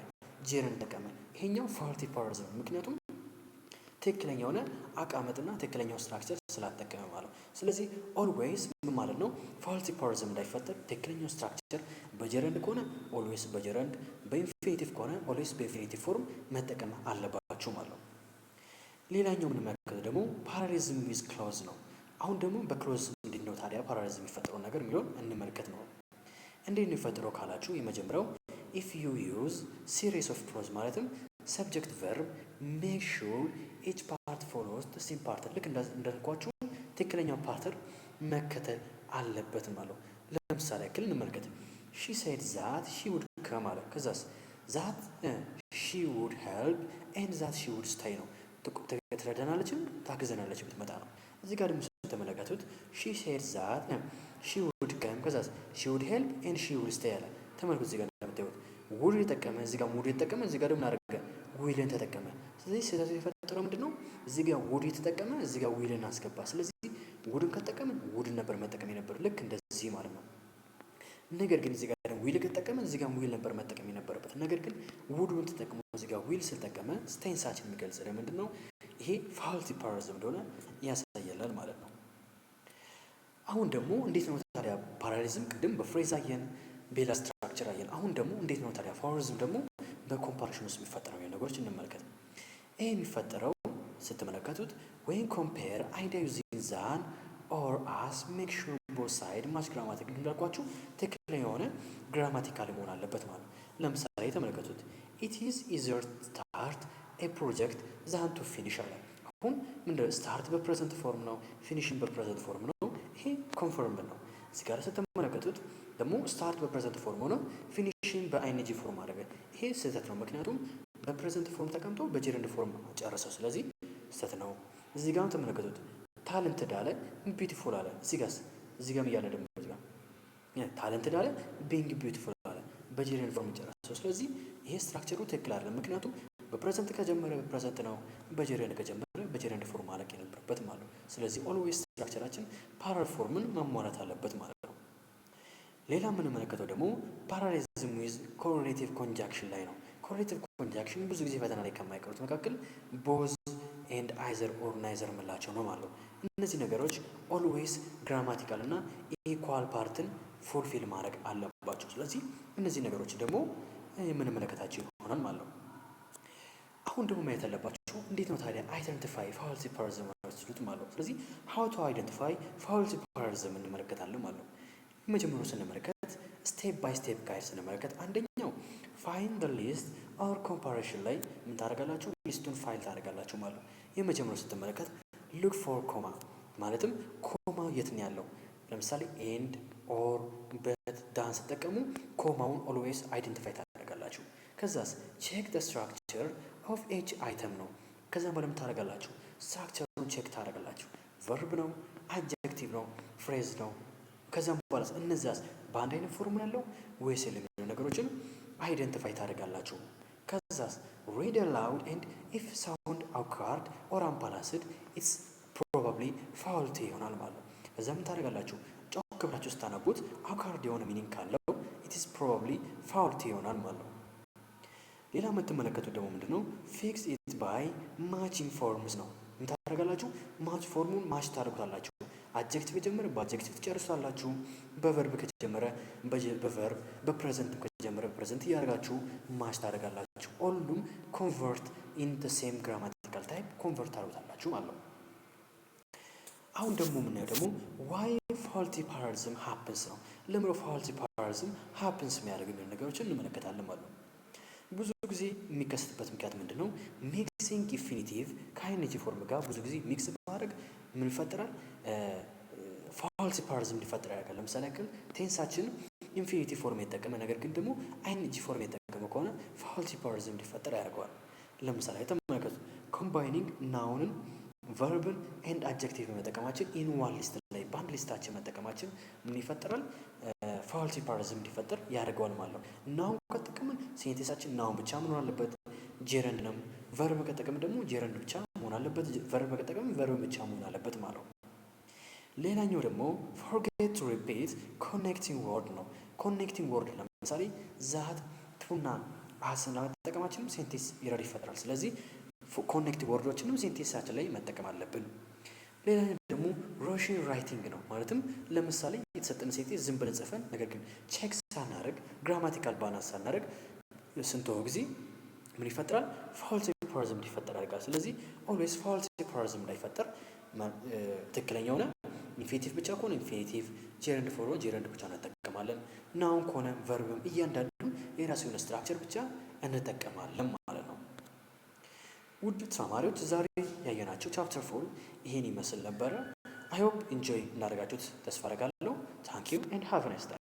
ጄረንድ ተጠቀመ። ይሄኛው ፋልቲ ፓራሊዝም ነው። ምክንያቱም ትክክለኛ የሆነ አቃመጥና ትክክለኛው ስትራክቸር ስላጠቀመ ማለት ነው። ስለዚህ ኦልዌይስ ምን ማለት ነው? ፋልቲ ፓራሊዝም እንዳይፈጠር ትክክለኛው ስትራክቸር በጀረንድ ከሆነ ኦልዌይስ በጀረንድ፣ በኢንፊኒቲቭ ከሆነ ኦልዌይስ በኢንፊኒቲቭ ፎርም መጠቀም አለባችሁ ማለት ነው። ሌላኛው የምንመለከተው ደግሞ ፓራሊዝም ዊዝ ክሎዝ ነው። አሁን ደግሞ በክሎዝ እንዴት ነው ታዲያ ፓራሊዝም የሚፈጠረው ነገር የሚለውን እንመልከት ነው። እንዴት ነው የሚፈጠረው ካላችሁ የመጀመሪያው ኢፍ ዩ ዩዝ ሲሪስ ኦፍ ክሎዝ ማለትም ሰብጀክት ቨርብ ሜክ ሹር ኢች ፓርት ፎሎስ ዘ ሴም ፓተርን። ልክ እንዳልኳችሁ ትክክለኛው ፓተርን መከተል አለበት ማለት ነው። ለምሳሌ ያክል እንመልከት። ሺ ሴድ ዛት ሺ ውድ ከም አለ። ከዛስ ዛት ሺ ውድ ሄልፕ ኤንድ ዛት ሺ ውድ ስታይ ነው። ትረዳናለችም ታግዘናለች ብትመጣ ነው። እዚህ ጋር ደግሞ ስትመለከቱት ሺ ሴድ ዛት ሺ ውድ ከም ከዛስ ሺ ውድ ሄልፕ ኤንድ ሺ ውድ ስታይ አለ። ተመልከቱ እዚህ ጋር እንደምታዩት ውድ የተጠቀመ እዚህ ጋር ሙድ የተጠቀመ እዚህ ጋር ደግሞ አደረገ ዊልን ተጠቀመ። ስለዚህ ስህተቱ የፈጠረው ምንድን ነው? እዚህ ጋር ውድ የተጠቀመ እዚህ ጋር ዊልን አስገባ። ስለዚህ ውድን ከተጠቀመ ውድን ነበር መጠቀም የነበረ ልክ እንደዚህ ማለት ነው። ነገር ግን እዚህ ጋር ደግሞ ዊል ከተጠቀመ እዚህ ጋር ዊል ነበር መጠቀም የነበረበት። ነገር ግን ውድን ተጠቅሞ እዚህ ጋር ዊል ስለተጠቀመ ቴንሳችን የሚገልጽ ለምንድን ነው? ይሄ ፋልቲ ፓራሊዝም እንደሆነ ያሳያል ማለት ነው። አሁን ደግሞ እንዴት ነው ታዲያ ፓራሊዝም? ቅድም በፍሬዝ አየን፣ ቤላ ስትራክቸር አየን። አሁን ደግሞ እንዴት ነው ታዲያ ፓራሊዝም ደግሞ በኮምፓሪሽን ውስጥ የሚፈጠረው ነገሮች እንመልከት። ይሄ የሚፈጠረው ስትመለከቱት ወይም ኮምፔር አይዲያ ዩዚንግ ዛን ኦር አስ ሜክ ሹር ቦዝ ሳይድ ማች ግራማቲክ እንዳልኳችሁ ትክክለኛ የሆነ ግራማቲካሊ መሆን አለበት ማለት ነው። ለምሳሌ ተመለከቱት። ኢት ኢዝ ኢዘር ስታርት ኤ ፕሮጀክት ዛን ቱ ፊኒሽ አለ። አሁን ምንድነው? ስታርት በፕሬዘንት ፎርም ነው፣ ፊኒሽን በፕሬዘንት ፎርም ነው። ይሄ ኮንፈርም ነው። እዚህ ጋር ስትመለከቱት ደግሞ ስታርት በፕሬዘንት ፎርም ሆነ ፊኒሽን በአይንጂ ፎርም አደረገ። ይሄ ስህተት ነው። ምክንያቱም በፕሬዘንት ፎርም ተቀምጦ በጀረንድ ፎርም ጨረሰው። ስለዚህ ስህተት ነው። እዚህ ጋር ተመለከቱት። ታለንትድ አለ፣ ቢዩቲፉል አለ። እዚህ ጋር እያለ ደግሞ እዚህ ጋር ታለንትድ አለ፣ ቢንግ ቢዩቲፉል አለ። በጀረንድ ፎርም ጨረሰው። ስለዚህ ይሄ ስትራክቸሩ ትክክል አይደለም። ምክንያቱም በፕሬዘንት ከጀመረ በፕሬዘንት ነው፣ በጀረንድ ከጀመረ በጀረንድ ፎርም ማለቅ የነበረበት ማለት ነው። ስለዚህ ኦልዌይስ ስትራክቸራችን ፓራል ፎርምን ማሟላት አለበት ማለት ነው። ሌላ የምንመለከተው ደግሞ ፓራሊዝም ዊዝ ኮሬሌቲቭ ኮንጃክሽን ላይ ነው። ኮሬሌቲቭ ኮንጃክሽን ብዙ ጊዜ ፈተና ላይ ከማይቀሩት መካከል ቦዝ ኤንድ አይዘር ኦር ናይዘር የምላቸው ነው ማለት ነው። እነዚህ ነገሮች ኦልዌይስ ግራማቲካል እና ኢኳል ፓርትን ፉልፊል ማድረግ አለባቸው። ስለዚህ እነዚህ ነገሮች ደግሞ የምንመለከታቸው ይሆናል ማለት ነው። አሁን ደግሞ ማየት ያለባቸው እንዴት ነው ታዲያ አይደንቲፋይ ፋልቲ ፓራሊዝም ማለት ነው። ስለዚህ ሃው ቱ አይደንቲፋይ ፋልቲ ፓራሊዝም እንመለከታለን ማለት ነው። የመጀመሪያው ስንመለከት ስቴፕ ባይ ስቴፕ ጋይድ ስንመለከት አንደኛው ፋይንድ ዘ ሊስት ኦር ኮምፓሪሽን ላይ ምን ታደርጋላችሁ? ሊስቱን ፋይል ታደርጋላችሁ ማለት ነው። የመጀመሪያው ስትመለከት ሉክ ፎር ኮማ ማለትም ኮማ የት ነው ያለው? ለምሳሌ ኤንድ ኦር በት ዳን ስትጠቀሙ ኮማውን ኦልዌይስ አይደንቲፋይ ታደርጋላችሁ። ከዛስ ቼክ ዘ ስትራክቸር ኦፍ ኤች አይተም ነው። ከዛም በኋላ ምን ታደርጋላችሁ? ስትራክቸሩን ቼክ ታደርጋላችሁ። ቨርብ ነው፣ አድጀክቲቭ ነው፣ ፍሬዝ ነው። ከዛም በኋላ እነዛስ በአንድ አይነት ፎርም ያለው ወይስ የሚሉ ነገሮችን አይደንቲፋይ ታደርጋላችሁ። ከዛስ ሪድ አላውድ ኤንድ ኢፍ ሳውንድ አውካርድ ኦር አምባላስድ ኢትስ ፕሮባብሊ ፋውልቲ ይሆናል ማለት ነው። ከዛም ታደርጋላችሁ ጮክ ብላችሁ ስታነቡት አውካርድ የሆነ ሚኒንግ ካለው ኢት ኢዝ ፕሮባብሊ ፋውልቲ ይሆናል ማለት ነው። ሌላ የምትመለከቱት ደግሞ ምንድነው? ፊክስ ኢት ባይ ማቺንግ ፎርምስ ነው። ምን ታደርጋላችሁ? ማች ፎርሙን ማች ታደርጉታላችሁ። አጀክቲቭ ከጀመረ በአጀክቲቭ ትጨርሳላችሁ። በቨርብ ከጀመረ በቨርብ፣ በፕሬዘንት ከጀመረ በፕሬዘንት እያደረጋችሁ ማች ታደርጋላችሁ። ሁሉም ኮንቨርት ኢን ዘ ሴም ግራማቲካል ታይፕ ኮንቨርት ታደርጉታላችሁ ማለት ነው። አሁን ደግሞ የምናየው ደግሞ ዋይ ፋልቲ ፓራሊዝም ሃፕንስ ነው። ለምሮ ፋልቲ ፓራሊዝም ሃፕንስ የሚያደርግ የሚሆን ነገሮችን እንመለከታለን ማለት ነው። ብዙ ጊዜ የሚከሰትበት ምክንያት ምንድን ነው? ሚክሲንግ ኢንፊኒቲቭ ከአይነጂ ፎርም ጋር ብዙ ጊዜ ሚክስ በማድረግ ምን ይፈጠራል? ፋልሲ ፓራሊዝም እንዲፈጠር ያደርጋል። ለምሳሌ ያክል ቴንሳችን ኢንፊኒቲቭ ፎርም የተጠቀመ ነገር ግን ደግሞ አይነጂ ፎርም የተጠቀመ ከሆነ ፋልሲ ፓራሊዝም እንዲፈጠር ያደርገዋል። ለምሳሌ ተመልከቱ። ኮምባይኒንግ ናውንን ቨርብን ኤንድ አጀክቲቭ መጠቀማችን ኢን ዋን ሊስት ላይ በአንድ ሊስታችን መጠቀማችን ምን ይፈጠራል? ፋልሲ ፓራሊዝም እንዲፈጠር ያደርገዋል ማለት ነው። ናውን ከጠቀምን ሴንቴንሳችን ናውን ብቻ መሆን አለበት። ጄረንድ ነው። ቨርብ ከጠቀምን ደግሞ ጄረንድ ብቻ መሆን አለበት። ቨርብ ከጠቀምን ቨርብ ብቻ መሆን አለበት ማለት ነው። ሌላኛው ደግሞ ፎርጌት ቱ ሪፒት ኮኔክቲንግ ወርድ ነው። ኮኔክቲንግ ወርድ ለምሳሌ ዛት ቱና አስና መጠቀማችንም ሴንቴንስ ኢረር ይፈጥራል። ስለዚህ ኮኔክቲቭ ወርዶችንም ሴንቴንሳችን ላይ መጠቀም አለብን። ሌላኛው ደግሞ ሮሽን ራይቲንግ ነው። ማለትም ለምሳሌ የተሰጠን ሴንቴንስ ዝም ብለን ጽፈን ነገር ግን ቼክ ሳናደርግ ግራማቲካል ባላንስ ሳናደርግ ስንተወው ጊዜ ምን ይፈጠራል? ፋልሲ ፓራሊዝም እንዲፈጠር ያደርጋል። ስለዚህ ኦልዌይስ ፋልሲ ፓራሊዝም እንዳይፈጠር ትክክለኛ ሆነ ኢንፊኒቲቭ ብቻ ከሆነ ኢንፊኒቲቭ፣ ጄረንድ ፎር ጄረንድ ብቻ እንጠቀማለን። ናውን ከሆነ ቨርብም እያንዳንዱ የራሱ የሆነ ስትራክቸር ብቻ እንጠቀማለን ማለት ነው። ውድ ተማሪዎች ዛሬ ያየናቸው ቻፕተር 4 ይሄን ይመስል ነበረ። አይ ሆፕ ኢንጆይ እንዳደረጋችሁት ተስፋ አደርጋለሁ። ታንክ ዩ ኤንድ ሃቭ ናይስ ታይም